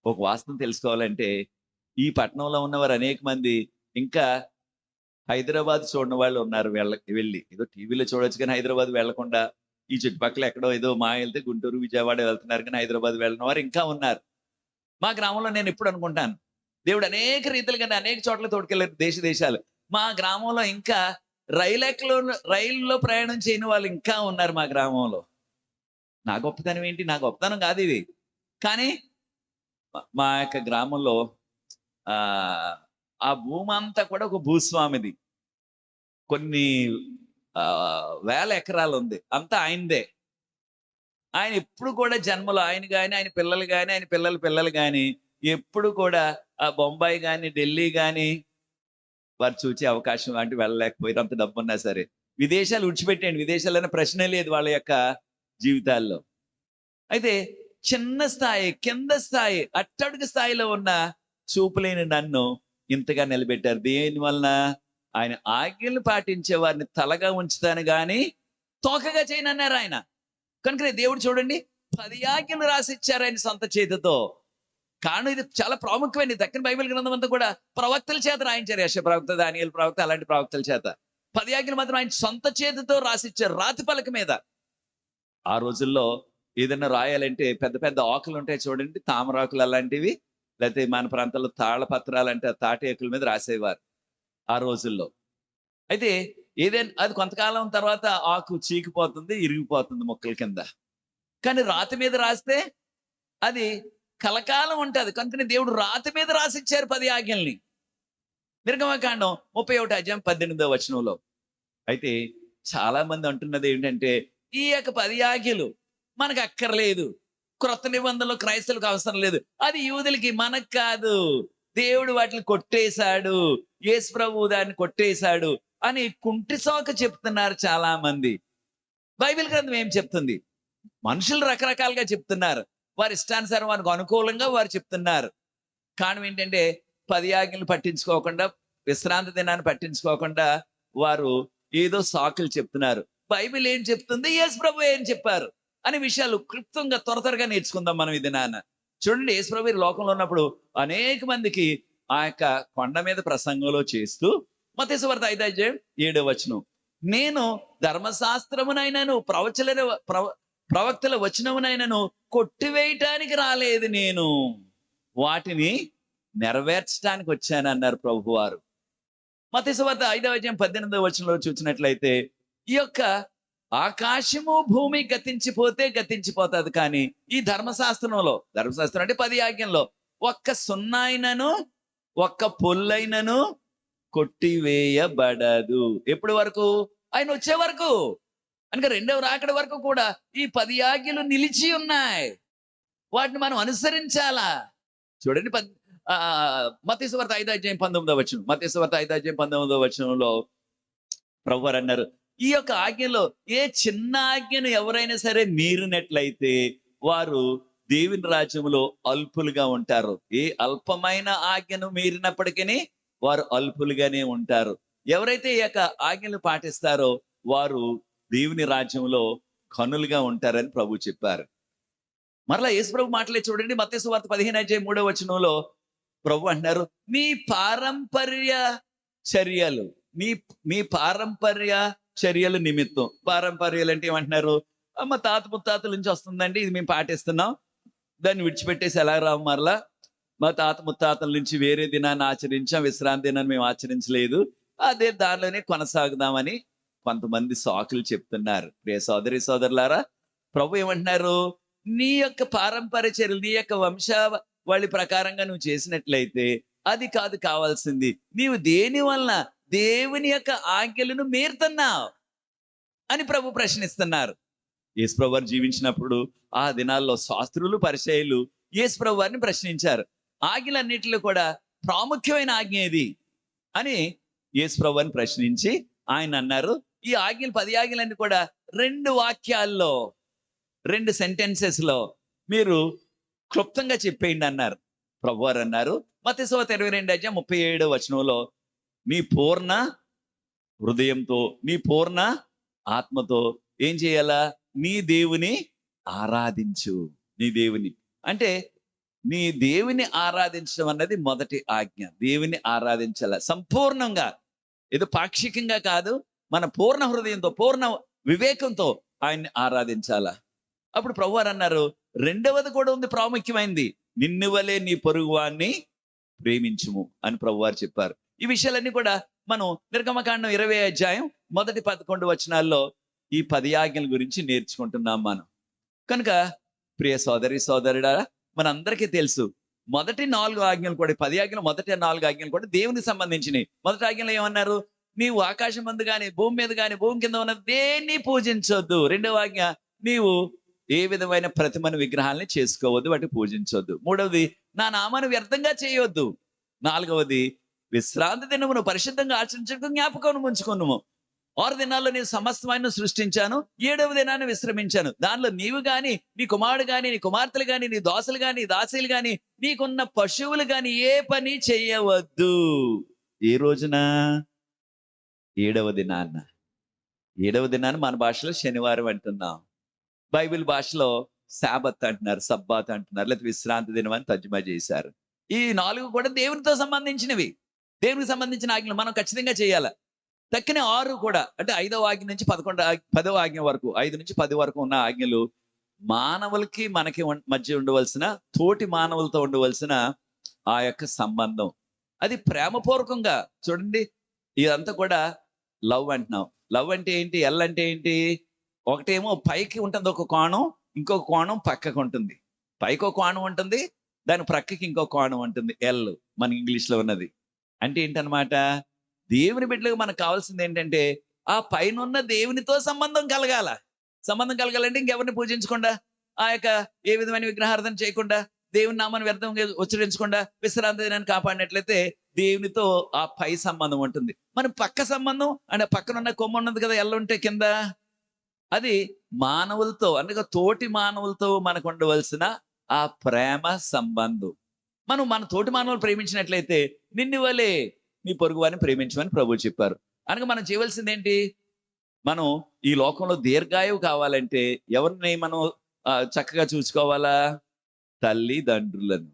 ఒక వాస్తవం తెలుసుకోవాలంటే ఈ పట్టణంలో ఉన్నవారు అనేక మంది ఇంకా హైదరాబాద్ చూడని వాళ్ళు ఉన్నారు. వెళ్ళి ఏదో టీవీలో చూడొచ్చు కానీ హైదరాబాద్ వెళ్లకుండా ఈ చుట్టుపక్కల ఎక్కడో ఏదో మా వెళ్తే గుంటూరు, విజయవాడ వెళ్తున్నారు కానీ హైదరాబాద్ వెళ్ళిన వారు ఇంకా ఉన్నారు. మా గ్రామంలో నేను ఎప్పుడు అనుకుంటాను, దేవుడు అనేక రీతిలుగా అనేక చోట్ల తోడుకెళ్ళారు, దేశాలు. మా గ్రామంలో ఇంకా రైల్లో ప్రయాణం చేయని వాళ్ళు ఇంకా ఉన్నారు మా గ్రామంలో. నా గొప్పతనం ఏంటి? నా గొప్పతనం కాదు ఇది. కానీ మా యొక్క గ్రామంలో ఆ భూమి అంతా కూడా ఒక భూస్వామిది. కొన్ని వేల ఎకరాలు ఉంది, అంతా ఆయనదే. ఆయన ఎప్పుడు కూడా జన్మలో ఆయన కానీ, ఆయన పిల్లలు కానీ, ఆయన పిల్లలు కానీ ఎప్పుడు కూడా ఆ బొంబాయి కానీ, ఢిల్లీ కానీ వారు చూసే అవకాశం అంటే వెళ్ళలేకపోయారు, అంత డబ్బు ఉన్నా సరే. విదేశాలు విడిచిపెట్టండి, విదేశాలనే ప్రశ్నే లేదు వాళ్ళ యొక్క జీవితాల్లో. అయితే చిన్న స్థాయి, కింద స్థాయి, అట్టడుగు స్థాయిలో ఉన్న చూపులేని నన్ను ఇంతగా నిలబెట్టారు. దేని వలన? ఆయన ఆజ్ఞలు పాటించే వారిని తలగా ఉంచుతాను గాని తోకగా చేయనన్నారు ఆయన. కనుకనే దేవుడు చూడండి 10 ఆజ్ఞలు రాసిచ్చారు ఆయన సొంత చేతితో. కారణం ఇది చాలా ప్రాముఖ్యమైన దక్కని బైబిల్ గ్రంథం అంతా కూడా ప్రవక్తల చేత రాయించారు. యెషయా ప్రవక్త, దానియేలు ప్రవక్త, అలాంటి ప్రవక్తల చేత 10 ఆజ్ఞలు మాత్రం ఆయన సొంత చేతితో రాసిచ్చారు రాతి పలక మీద. ఆ రోజుల్లో ఏదైనా రాయాలంటే పెద్ద పెద్ద ఆకులు ఉంటాయి చూడండి, తామరాకులు అలాంటివి, లేకపోతే మన ప్రాంతాల్లో తాళపత్రాలు అంటే తాటి ఆకుల మీద రాసేవారు ఆ రోజుల్లో. అయితే ఏదైనా అది కొంతకాలం తర్వాత ఆకు చీకిపోతుంది, ఇరిగిపోతుంది మొక్కల కింద. కానీ రాతి మీద రాస్తే అది కలకాలం ఉంటది. కనుకనే దేవుడు రాతి మీద రాసిచ్చారు 10 ఆజ్ఞల్ని. నిర్గమకాండం 31 వచనంలో. అయితే చాలా మంది అంటున్నది ఏంటంటే ఈ యొక్క 10 ఆజ్ఞలు మనకు అక్కర్లేదు, క్రొత్త నిబంధనలో క్రైస్తవులకు అవసరం లేదు, అది యూదులకి, మనకు కాదు, దేవుడు వాటిని కొట్టేశాడు, యేసు ప్రభువు దాన్ని కొట్టేశాడు అని కుంటి సాకు చెప్తున్నారు చాలా మంది. బైబిల్ గ్రంథం ఏం చెప్తుంది? మనుషులు రకరకాలుగా చెప్తున్నారు, వారి ఇష్టానుసారం వారికి అనుకూలంగా వారు చెప్తున్నారు. కారణం ఏంటంటే 10 ఆజ్ఞలు పట్టించుకోకుండా, విశ్రాంతి దినాన్ని పట్టించుకోకుండా వారు ఏదో సాకులు చెప్తున్నారు. బైబిల్ ఏం చెప్తుంది, యేసు ప్రభు ఏం చెప్పారు అనే విషయాలు క్లుప్తంగా త్వరగా నేర్చుకుందాం మనం ఇది నాన్న. చూడండి, యేసు ప్రభు ఈ లోకంలో ఉన్నప్పుడు అనేక మందికి ఆ యొక్క కొండ మీద ప్రసంగంలో చేస్తూ మత్తయి సువార్త 5:7 నేను ధర్మశాస్త్రమునైనను ప్రవక్తల వచనమునైనను కొట్టివేయటానికి రాలేదు, నేను వాటిని నెరవేర్చడానికి వచ్చానన్నారు ప్రభువారు. మత్తయి సువార్త 5:18 చూసినట్లయితే ఈ యొక్క ఆకాశము భూమి గతించిపోతుంది, కానీ ఈ ధర్మశాస్త్రం అంటే 10 ఆజ్ఞల్లో ఒక్క సున్నాయినను ఒక్క పొల్లైనను కొట్టివేయబడదు. ఎప్పటి వరకు? ఆయన వచ్చే వరకు. అనగా రెండవ రాకడ వరకు కూడా ఈ 10 ఆజ్ఞలు నిలిచి ఉన్నాయి, వాటిని మనం అనుసరించాలా. చూడండి, మత్తయి సువార్త 5:19 మత్తయి సువార్త 5:19 ప్రభువారు అన్నారు, ఈ యొక్క ఆజ్ఞలో ఏ చిన్న ఆజ్ఞను ఎవరైనా సరే మీరినట్లయితే వారు దేవుని రాజ్యంలో అల్పులుగా ఉంటారు. ఏ అల్పమైన ఆజ్ఞను మీరినప్పటికీ వారు అల్పులుగానే ఉంటారు. ఎవరైతే ఈ యొక్క ఆజ్ఞలు పాటిస్తారో వారు దేవుని రాజ్యంలో కనులుగా ఉంటారని ప్రభు చెప్పారు. మరలా యేసు ప్రభు మాటలే చూడండి, మత్తయి సువార్త 15:3 ప్రభు అంటున్నారు, మీ పారంపర్య చర్యలు, మీ పారంపర్య చర్యల నిమిత్తం. పారంపర్యాలు అంటే ఏమంటున్నారు? మా తాత ముత్తాతల నుంచి వస్తుందండి, ఇది మేము పాటిస్తున్నాం, దాన్ని విడిచిపెట్టేసి ఎలా రావు మరలా. మా తాత ముత్తాతల నుంచి వేరే దినాన్ని ఆచరించాం, విశ్రాంతి దినాన్ని మేము ఆచరించలేదు, అదే దానిలోనే కొనసాగుదామని కొంతమంది సాకులు చెప్తున్నారు. ప్రియ సోదరి సోదరులారా, ప్రభు ఏమంటున్నారు? నీ యొక్క పారంపర్య చర్యలు, నీ యొక్క వంశావళి ప్రకారంగా నువ్వు చేసినట్లయితే అది కాదు కావాల్సింది, నీవు దేని వలన దేవుని యొక్క ఆజ్ఞలను మీరుతున్నావు అని ప్రభు ప్రశ్నిస్తున్నారు. యేసు ప్రభు వారు జీవించినప్పుడు ఆ దినాల్లో శాస్త్రులు, పరిసయ్యులు యేసు ప్రభు వారిని ప్రశ్నించారు. ఆజ్ఞలన్నిటిలో కూడా ప్రాముఖ్యమైన ఆజ్ఞ ఏది అని యేసు ప్రభు వారిని ప్రశ్నించి ఆయన అన్నారు, ఈ ఆజ్ఞలు 10 ఆజ్ఞలన్నీ కూడా 2 వాక్యాల్లో, 2 సెంటెన్సెస్ లో మీరు క్లుప్తంగా చెప్పేయండి అన్నారు. ప్రభువారు అన్నారు, మత్తయి సువార్త 22:37 నీ పూర్ణ హృదయంతో, నీ పూర్ణ ఆత్మతో ఏం చేయాలా? నీ దేవుని ఆరాధించు. నీ దేవుని అంటే నీ దేవుని ఆరాధించడం అన్నది మొదటి ఆజ్ఞ. దేవుని ఆరాధించాల సంపూర్ణంగా, ఏదో పాక్షికంగా కాదు, మన పూర్ణ హృదయంతో, పూర్ణ వివేకంతో ఆయన్ని ఆరాధించాలా. అప్పుడు ప్రభువారు అన్నారు, రెండవది కూడా ఉంది, ప్రాముఖ్యమైనది, నిన్ను వలే నీ పొరుగువాన్ని ప్రేమించుము అని ప్రభువారు చెప్పారు. ఈ విషయాలన్నీ కూడా మనం నిర్గమకాండం 20 ఈ 10 ఆజ్ఞల గురించి నేర్చుకుంటున్నాం మనం. కనుక ప్రియ సోదరి సోదరుడా, మనందరికీ తెలుసు మొదటి 4 ఆజ్ఞలు కూడా, 10 ఆజ్ఞలు, మొదటి 4 ఆజ్ఞలు కూడా దేవునికి సంబంధించినవి. మొదటి ఆజ్ఞలు ఏమన్నారు? నీవు ఆకాశం మందు కానీ, భూమి మీద కానీ, భూమి కింద ఉన్న దేన్ని పూజించొద్దు. రెండవ ఆజ్ఞ, నీవు ఏ విధమైన ప్రతిమను, విగ్రహాలని చేసుకోవద్దు, వాటిని పూజించొద్దు. మూడవది, నా నామాన్ని వ్యర్థంగా చేయవద్దు. నాలుగవది, విశ్రాంతి దినమును పరిశుద్ధంగా ఆచరించడం జ్ఞాపకం ఉంచుకున్నాము. 6 దినాల్లో నేను సమస్తమైన సృష్టించాను, 7వ దినాన్ని విశ్రమించాను. దానిలో నీవు గాని, నీ కుమారుడు గాని, నీ కుమార్తెలు గాని, నీ దాసులు గాని, దాసీలు గాని, నీకున్న పశువులు గాని ఏ పని చేయవద్దు. ఏ రోజున? 7వ దినాన్న. 7వ దినాన్ని మన భాషలో శనివారం అంటున్నాం. బైబిల్ భాషలో సాబత్ అంటున్నారు, సబ్బాత్ అంటున్నారు, లేకపోతే విశ్రాంతి దినం అని తర్జుమా చేశారు. ఈ 4 కూడా దేవునితో సంబంధించినవి. దేవునికి సంబంధించిన ఆజ్ఞలు మనం ఖచ్చితంగా చేయాలి. తక్కిన 6 కూడా, అంటే 5వ ఆజ్ఞ నుంచి 10వ ఆజ్ఞ వరకు, 5 నుంచి 10 వరకు ఉన్న ఆజ్ఞలు మానవులకి మనకి మధ్య ఉండవలసిన, తోటి మానవులతో ఉండవలసిన ఆ యొక్క సంబంధం. అది ప్రేమపూర్వకంగా చూడండి. ఇదంతా కూడా లవ్ అంటున్నాం. లవ్ అంటే ఏంటి? ఎల్ అంటే ఏంటి? ఒకటేమో పైకి ఉంటుంది ఒక కోణం, ఇంకొక కోణం పక్కకు ఉంటుంది. పైకి ఒక కోణం ఉంటుంది, దాని ప్రక్కకి ఇంకో కోణం ఉంటుంది. ఎల్ మన ఇంగ్లీష్ లో ఉన్నది. అంటే ఏంటన్నమాట? దేవుని బిడ్డలకు మనకు కావాల్సింది ఏంటంటే, ఆ పైనున్న దేవునితో సంబంధం కలగాల. సంబంధం కలగాలంటే ఇంకెవరిని పూజించకుండా, ఆ యొక్క ఏ విధమైన విగ్రహార్థన చేయకుండా, దేవుని నామాన్ని వ్యర్థంగా ఉచ్చరించకుండా విశ్రాంతి దినాన్ని కాపాడినట్లయితే దేవునితో ఆ పై సంబంధం ఉంటుంది. మన పక్క సంబంధం అంటే పక్కనున్న కొమ్మ ఉన్నది కదా, ఎల్లుంటే కింద, అది మానవులతో, అనగా తోటి మానవులతో మనకు ఉండవలసిన ఆ ప్రేమ సంబంధం. మనం మన తోటి మానవులు ప్రేమించినట్లయితే నిన్ను వలే నీ పొరుగు వారిని ప్రేమించమని ప్రభువు చెప్పారు. అనగా మనం చేయవలసింది ఏంటి? మనం ఈ లోకంలో దీర్ఘాయువు కావాలంటే ఎవరిని మనం చక్కగా చూసుకోవాలా? తల్లిదండ్రులను.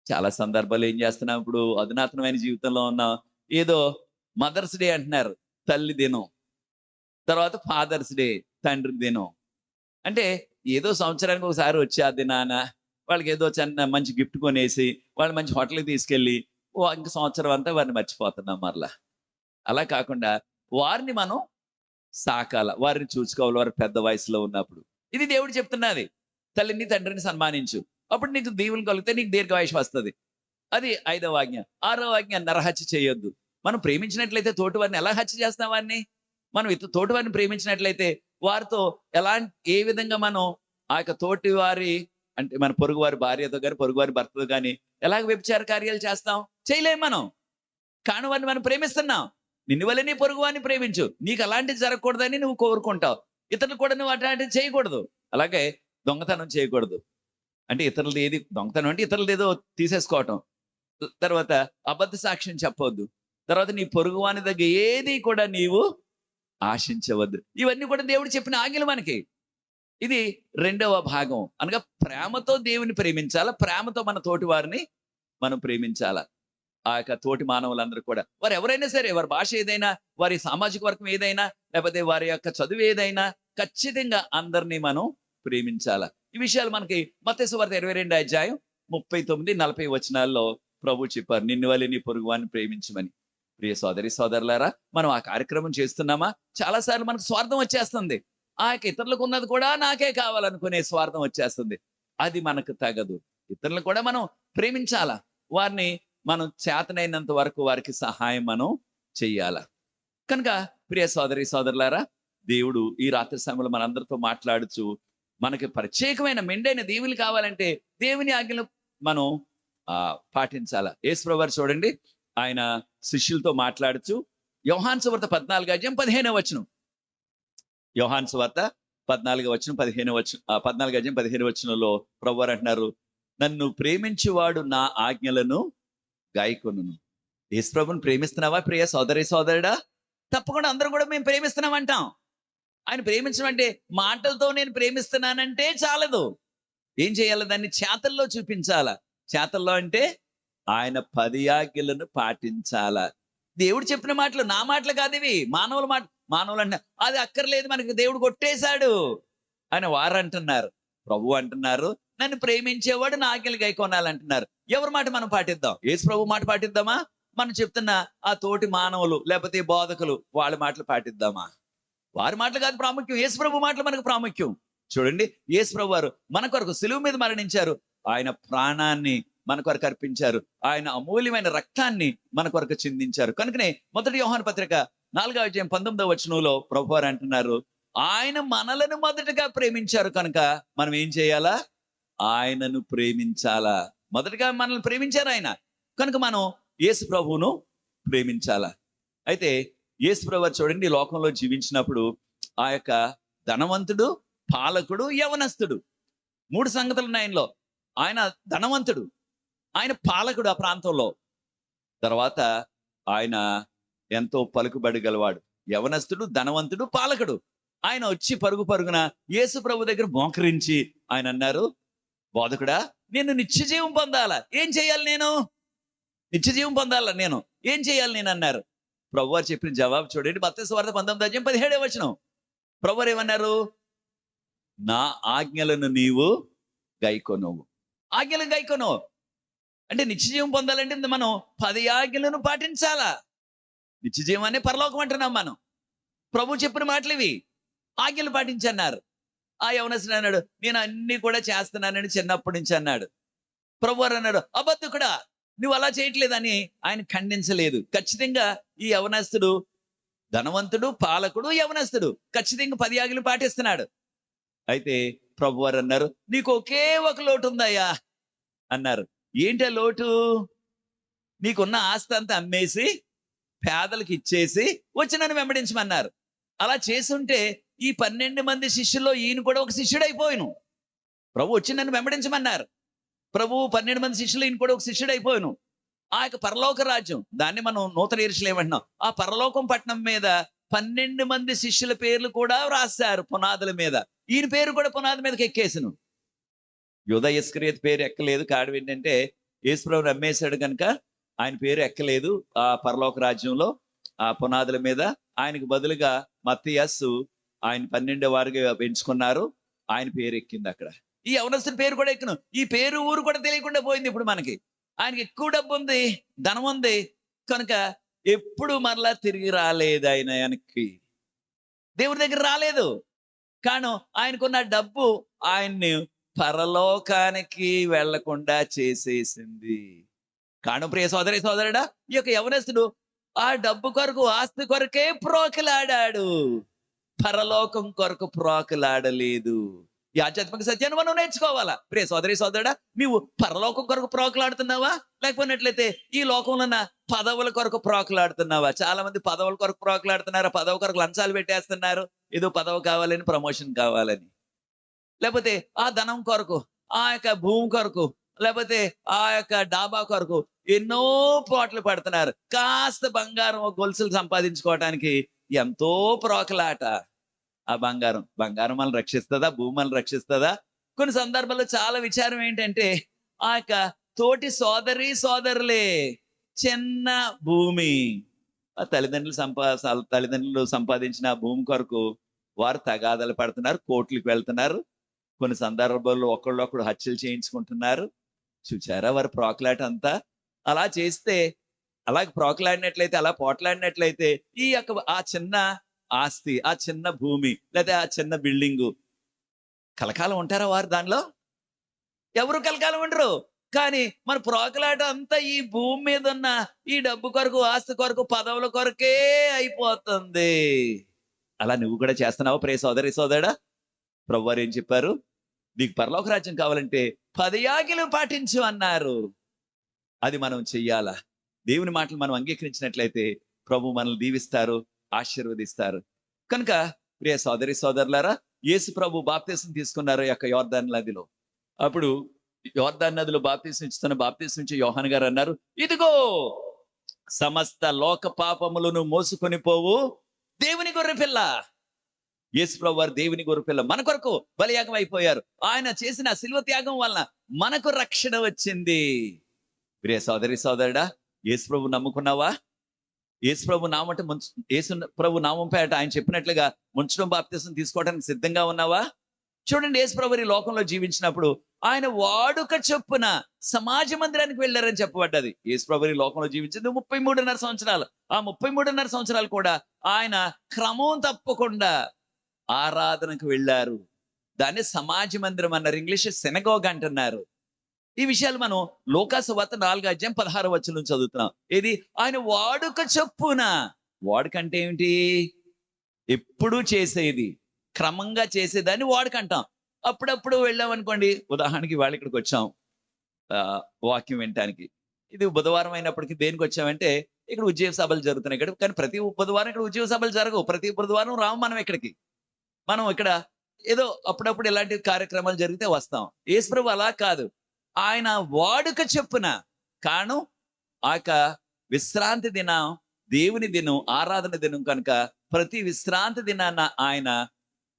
చాలా సందర్భాలు ఏం చేస్తున్నాం ఇప్పుడు, అధునాతనమైన జీవితంలో ఉన్నాం. ఏదో మదర్స్ డే అంటున్నారు, తల్లి దినం. తర్వాత ఫాదర్స్ డే, తండ్రి దినం. అంటే ఏదో సంవత్సరానికి ఒకసారి వచ్చి ఆ దినాన వాళ్ళకి ఏదో చిన్న మంచి గిఫ్ట్ కొనేసి, వాళ్ళు మంచి హోటల్‌కి తీసుకెళ్ళి, ఇంక సంవత్సరం అంతా వారిని మర్చిపోతున్నాం మరలా. అలా కాకుండా వారిని మనం సాకాల, వారిని చూసుకోవాలి, వారు పెద్ద వయసులో ఉన్నప్పుడు. ఇది దేవుడు చెప్తున్నది. తల్లిని తండ్రిని సన్మానించు, అప్పుడు నీకు దీవెనలు కలిగితే నీకు దీర్ఘాయుష్ వస్తది. అది 5వ ఆజ్ఞ. 6వ ఆజ్ఞ నరహత్య చేయొద్దు. మనం ప్రేమించినట్లయితే తోటి వారిని ఎలా హత్య చేస్తాం వారిని? మనం తోటి వారిని ప్రేమించినట్లయితే వారితో ఏ విధంగా మనం ఆ యొక్క తోటి వారి, అంటే మన పొరుగు వారి భార్యతో కానీ, పొరుగు వారి భర్తతో కానీ ఎలాగ వ్యభిచార కార్యాలు చేస్తాం? చేయలేం మనం. కాని వారిని మనం ప్రేమిస్తున్నాం. నిన్ను వల్లే నీ పొరుగు వారిని ప్రేమించు. నీకు అలాంటిది జరగకూడదని నువ్వు కోరుకుంటావు. ఇతరులు కూడా నువ్వు అట్లాంటివి చేయకూడదు. అలాగే దొంగతనం చేయకూడదు. అంటే ఇతరులది ఏది దొంగతనం అంటే ఇతరులది ఏదో తీసేసుకోవటం. తర్వాత అబద్ధ సాక్ష్యం చెప్పవద్దు. తర్వాత నీ పొరుగు వాని దగ్గర ఏది కూడా నీవు ఆశించవద్దు. ఇవన్నీ కూడా దేవుడు చెప్పిన ఆజ్ఞలు మనకి. ఇది 2వ భాగం. అనగా ప్రేమతో దేవుని ప్రేమించాలా, ప్రేమతో మన తోటి వారిని మనం ప్రేమించాలా. ఆ యొక్క తోటి మానవులందరూ కూడా, వారు ఎవరైనా సరే, వారి భాష ఏదైనా, వారి సామాజిక వర్గం ఏదైనా, లేకపోతే వారి యొక్క చదువు ఏదైనా, ఖచ్చితంగా అందరినీ మనం ప్రేమించాలా. ఈ విషయాలు మనకి మత్తయి సువార్త 22వ అధ్యాయం 39, 40 వచనాల్లో ప్రభు చెప్పారు, నిన్ను వలె నీ పొరుగు వారిని ప్రేమించమని. ప్రియ సోదరి సోదరులారా, మనం ఆ కార్యక్రమం చేస్తున్నామా? చాలా సార్లు మనకు స్వార్థం వచ్చేస్తుంది. ఆ యొక్క ఇతరులకు ఉన్నది కూడా నాకే కావాలనుకునే స్వార్థం వచ్చేస్తుంది. అది మనకు తగదు. ఇతరులను కూడా మనం ప్రేమించాలా. వారిని మనం చేతనైనంత వరకు వారికి సహాయం మనం చెయ్యాల. కనుక ప్రియ సోదరి సోదరులారా, దేవుడు ఈ రాత్రి సమయంలో మనందరితో మాట్లాడుచు, మనకి ప్రత్యేకమైన మెండైన దీవులు కావాలంటే దేవుని ఆజ్ఞలు మనం పాటించాల. యేసు ప్రభువారు చూడండి, ఆయన శిష్యులతో మాట్లాడుచు యోహాను సువార్త 14వ అధ్యాయం 15వ వచనం. యోహాను సువార్త 14వ వచనం 15వ వచనం, 14వ అధ్యాయం 15వ వచనంలో ప్రభువారు అంటున్నారు, నన్ను ప్రేమించువాడు నా ఆజ్ఞలను గాయకొనును. యేసు ప్రభువుని ప్రేమిస్తున్నావా ప్రియ సోదరి సోదరుడా? తప్పకుండా అందరం కూడా మేము ప్రేమిస్తున్నాం అంటాం. ఆయన ప్రేమించడం అంటే మాటలతో నేను ప్రేమిస్తున్నానంటే చాలదు. ఏం చేయాలి? దాన్ని చేతల్లో చూపించాల. చేతల్లో అంటే ఆయన 10 ఆజ్ఞలను పాటించాల. దేవుడు చెప్పిన మాటలు నా మాటలు కాదు ఇవి, మానవుల మాట. మానవులు అంటే అది అక్కర్లేదు, మనకి దేవుడు కొట్టేశాడు అని వారు అంటున్నారు. ప్రభు అంటున్నారు, నన్ను ప్రేమించేవాడు నా ఆజ్ఞలు గైకొనాలంటున్నారు. ఎవరి మాట మనం పాటిద్దాం? యేసు ప్రభు మాట పాటిద్దామా? మనం చెప్తున్న ఆ తోటి మానవులు లేకపోతే బోధకులు వాళ్ళ మాటలు పాటిద్దామా? వారి మాటలు కాదు ప్రాముఖ్యం, యేసు ప్రభు మాటలు మనకు ప్రాముఖ్యం. చూడండి, యేసు ప్రభు వారు మన కొరకు సిలువ మీద మరణించారు. ఆయన ప్రాణాన్ని మన కొరకు అర్పించారు. ఆయన అమూల్యమైన రక్తాన్ని మన కొరకు చిందించారు. కనుకనే మొదటి యోహాను పత్రిక 4వ అధ్యాయం 19వ వచనంలో ప్రభు వారు అంటున్నారు, ఆయన మనలను మొదటగా ప్రేమించారు కనుక మనం ఏం చేయాలా? ఆయనను ప్రేమించాలా. మొదటగా మనల్ని ప్రేమించారు ఆయన కనుక మనం యేసు ప్రభువును ప్రేమించాలా. అయితే యేసుప్రభు వారు చూడండి ఈ లోకంలో జీవించినప్పుడు ఆ యొక్క ధనవంతుడు, పాలకుడు, యవనస్తుడు 3 సంగతులు ఉన్నాయి ఆయనలో. ఆయన ధనవంతుడు, ఆయన పాలకుడు ఆ ప్రాంతంలో. తర్వాత ఆయన ఎంతో పలుకుబడి గలవాడు. యవనస్తుడు, ధనవంతుడు, పాలకుడు. ఆయన వచ్చి పరుగు పరుగున యేసు ప్రభు దగ్గర మోకరించి ఆయన అన్నారు, బోధకుడా, నేను నిత్య జీవం పొందాలా, ఏం చేయాలి నేను? నిత్య జీవం పొందాలా నేను, ఏం చేయాలి నేను అన్నారు. ప్రభు వారు చెప్పిన జవాబు చూడండి, మత్తయి సువార్త 19:17 ప్రభు వారు ఏమన్నారు? నా ఆజ్ఞలను నీవు గైకొను. ఆజ్ఞలను గైకొను అంటే నిత్య జీవం పొందాలంటే మనం 10 ఆజ్ఞలను పాటించాలా. నిత్య జీవం అనే పరలోకం అంటున్నాం మనం. ప్రభు చెప్పిన మాటలు ఇవి. ఆజ్ఞలు పాటించన్నారు. ఆ యవనస్తుడు అన్నాడు, నేను అన్ని కూడా చేస్తున్నానని చిన్నప్పటి నుంచి అన్నాడు. ప్రభు వారు అన్నాడు, అబద్ధకుడా, నువ్వు అలా చేయట్లేదని ఆయన ఖండించలేదు. ఖచ్చితంగా ఈ యవనస్తుడు ధనవంతుడు, పాలకుడు, యవనస్తుడు ఖచ్చితంగా 10 ఆజ్ఞలు పాటిస్తున్నాడు. అయితే ప్రభు వారు అన్నారు, నీకు ఒకే ఒక లోటు ఉందయ్యా అన్నారు. ఏంటి ఆ లోటు? నీకున్న ఆస్తి అంతా అమ్మేసి పేదలకు ఇచ్చేసి వచ్చి నన్ను వెంబడించమన్నారు. అలా చేసుంటే ఈ 12 మంది శిష్యుల్లో ఈయన కూడా ఒక శిష్యుడు అయిపోయాను. ప్రభు వచ్చి నన్ను వెంబడించమన్నారు. ప్రభు 12 మంది శిష్యులు ఈయన కూడా ఒక శిష్యుడు అయిపోయాను. ఆ యొక్క పరలోక రాజ్యం, దాన్ని మనం నూతన యెరూషలేము అంటున్నాం. ఆ పరలోకం పట్టణం మీద 12 మంది శిష్యుల పేర్లు కూడా రాశారు పునాదుల మీద. ఈయన పేరు కూడా పునాది మీదకి ఎక్కేసను. యూదా ఇస్కరియోతు పేరు ఎక్కలేదు. కారణం ఏంటంటే యేసుప్రభుని నమ్మేశాడు కనుక ఆయన పేరు ఎక్కలేదు ఆ పరలోక రాజ్యంలో. ఆ పునాదుల మీద ఆయనకు బదులుగా మత్తీయస్సు ఆయన 12 వారిగా పెంచుకున్నారు. ఆయన పేరు ఎక్కింది అక్కడ. ఈ యవనస్తుని పేరు కూడా ఎక్కను. ఈ పేరు ఊరు కూడా తెలియకుండా పోయింది ఇప్పుడు మనకి. ఆయనకి ఎక్కువ డబ్బు ఉంది, ధనం ఉంది కనుక ఎప్పుడు మరలా తిరిగి రాలేదు ఆయన వెనక్కి. దేవుడి దగ్గర రాలేదు. కాను ఆయనకున్న డబ్బు ఆయన్ని పరలోకానికి వెళ్లకుండా చేసేసింది. కాను ప్రియ సోదరి సోదరుడా, ఈ యొక్క యవనస్తుడు ఆ డబ్బు కొరకు, ఆస్తి కొరకే ప్రోకిలాడాడు. పరలోకం కొరకు ప్రోకిలాడలేదు. ఈ ఆధ్యాత్మిక సత్యాన్ని మనం నేర్చుకోవాలా. ప్రియ సోదరి సోదరుడా, నీవు పరలోకం కొరకు ప్రోకులాడుతున్నావా, లేకపోయినట్లయితే ఈ లోకంలో ఉన్న పదవుల కొరకు ప్రోకులాడుతున్నావా? చాలా మంది పదవుల కొరకు ప్రోకులాడుతున్నారు. పదవి కొరకు లంచాలు పెట్టేస్తున్నారు. ఏదో పదవి కావాలని, ప్రమోషన్ కావాలని, లేకపోతే ఆ ధనం కొరకు, ఆ యొక్క భూమి కొరకు, లేకపోతే ఆ యొక్క డాబా కొరకు ఎన్నో పోట్లు పడుతున్నారు. కాస్త బంగారం గొలుసులు సంపాదించుకోవటానికి ఎంతో ప్రోకలాట. ఆ బంగారం మనల్ని రక్షిస్తుందా? భూమి మనల్ని రక్షిస్తుందా? కొన్ని సందర్భాల్లో చాలా విచారం ఏంటంటే ఆ యొక్క తోటి సోదరులే చిన్న భూమి, ఆ తల్లిదండ్రులు సంపాదించిన భూమి కొరకు వారు తగాదాలు పడుతున్నారు, కోర్టులకు వెళ్తున్నారు. కొన్ని సందర్భాల్లో ఒకళ్ళొకడు హత్యలు చేయించుకుంటున్నారు. చూచారా వారి ప్రోకలాట అంతా? అలా చేస్తే, అలాగే ప్రోకలాడినట్లయితే, అలా పోట్లాడినట్లయితే ఈ యొక్క ఆ చిన్న ఆస్తి, ఆ చిన్న భూమి, లేదా ఆ చిన్న బిల్డింగు కలకాలం ఉంటారా వారు దానిలో? ఎవరు కలకాలం ఉండరు. కానీ మన ప్రోకలాట అంతా ఈ భూమి మీద ఉన్న ఈ డబ్బు కొరకు, ఆస్తి కొరకు, పదవుల కొరకే అయిపోతుంది. అలా నువ్వు కూడా చేస్తున్నావా ప్రియ సోదరి సోదరుడా? ప్రభువారు ఏం చెప్పారు? నీకు పరలోక రాజ్యం కావాలంటే 10 ఆజ్ఞలు పాటించు అన్నారు. అది మనం చెయ్యాలా? దేవుని మాటలు మనం అంగీకరించినట్లయితే ప్రభు మనల్ని దీవిస్తారు, ఆశీర్వదిస్తారు. కనుక ప్రియ సోదరి సోదరులారా, యేసు ప్రభు బాప్తీసం తీసుకున్నారు యొక్క యోర్దాను నదిలో. అప్పుడు యోర్దాను నదిలో బాప్తీసం ఇస్తున్న బాప్తీసం నుంచి యోహాను గారు అన్నారు, ఇదిగో సమస్త లోక పాపములను మోసుకొని పోవు దేవుని గొర్రెపిల్ల. యేసు ప్రభు వారు దేవుని గొర్రెపిల్ల, మన కొరకు బలియాగం అయిపోయారు. ఆయన చేసిన శిలువ త్యాగం వలన మనకు రక్షణ వచ్చింది. ప్రియ సోదరి సోదరుడా, యేసు ప్రభు నమ్ముకున్నావా? యేసు ప్రభు నామంటే యేసు ప్రభు నామం పేట ఆయన చెప్పినట్లుగా ముంచడం బాప్తీసం తీసుకోవడానికి సిద్ధంగా ఉన్నావా? చూడండి, యేసు ప్రభు ఈ లోకంలో జీవించినప్పుడు ఆయన వాడుక చొప్పున సమాజ మందిరానికి వెళ్ళారని చెప్పబడ్డది. యేసు ప్రభు ఈ లోకంలో జీవించింది 33.5 సంవత్సరాలు. ఆ 33.5 సంవత్సరాలు కూడా ఆయన క్రమం తప్పకుండా ఆరాధనకు వెళ్ళారు. దాన్ని సమాజ మందిరం అన్నారు. ఇంగ్లీష్ సినగోగ్ అంటున్నారు. ఈ విషయాలు మనం లూకాసు వార్త 4:16 చదువుతున్నాం. ఏది? ఆయన వాడుక చొప్పున. వాడుక అంటే ఏమిటి? ఎప్పుడూ చేసేది, క్రమంగా చేసేదాన్ని వాడుక అంటాం. అప్పుడప్పుడు వెళ్ళామనుకోండి, ఉదాహరణకి వాళ్ళు ఇక్కడికి వచ్చాం వాక్యం వినటానికి. ఇది బుధవారం అయినప్పటికీ దేనికి వచ్చామంటే ఇక్కడ ఉద్యోగ సభలు జరుగుతున్నాయి ఇక్కడ. కానీ ప్రతి బుధవారం ఇక్కడ ఉద్యోగ సభలు జరగవు. ప్రతి బుధవారం రాము మనం ఇక్కడికి. మనం ఇక్కడ ఏదో అప్పుడప్పుడు ఇలాంటి కార్యక్రమాలు జరిగితే వస్తాం. యేసుప్రభు అలా కాదు. ఆయన వాడుక చొప్పున కారణం ఆ యొక్క విశ్రాంతి దినం, దేవుని దినం, ఆరాధన దినం కనుక ప్రతి విశ్రాంతి దినాన ఆయన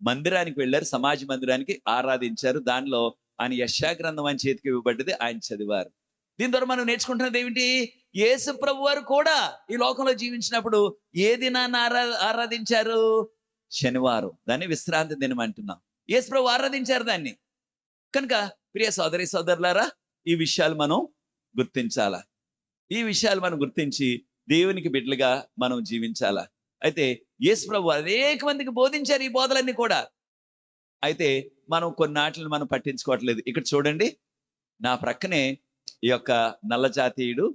మందిరానికి వెళ్ళారు, సమాజ మందిరానికి ఆరాధించారు. దానిలో ఆయన యెషయా గ్రంథం ఆయన చేతికి ఇవ్వబడ్డది, ఆయన చదివారు. దీని ద్వారా మనం నేర్చుకుంటున్నది ఏమిటి? యేసు ప్రభు వారు కూడా ఈ లోకంలో జీవించినప్పుడు ఏ దినాన్ని ఆరాధించారు? శనివారం. దాన్ని విశ్రాంతి దినం అంటున్నాం. యేసు ప్రభు ఆరాధించారు దాన్ని. కనుక ప్రియ సోదరి సోదరులారా, ఈ విషయాలు మనం గుర్తించాలా. ఈ విషయాలు మనం గుర్తించి దేవునికి బిడ్డలుగా మనం జీవించాలా. అయితే యేసు ప్రభు అనేక మందికి బోధించారు ఈ బోధలన్నీ కూడా. అయితే మనం కొన్నాటిని మనం పట్టించుకోవట్లేదు. ఇక్కడ చూడండి, నా ప్రక్కనే ఈ యొక్క నల్ల జాతీయుడు,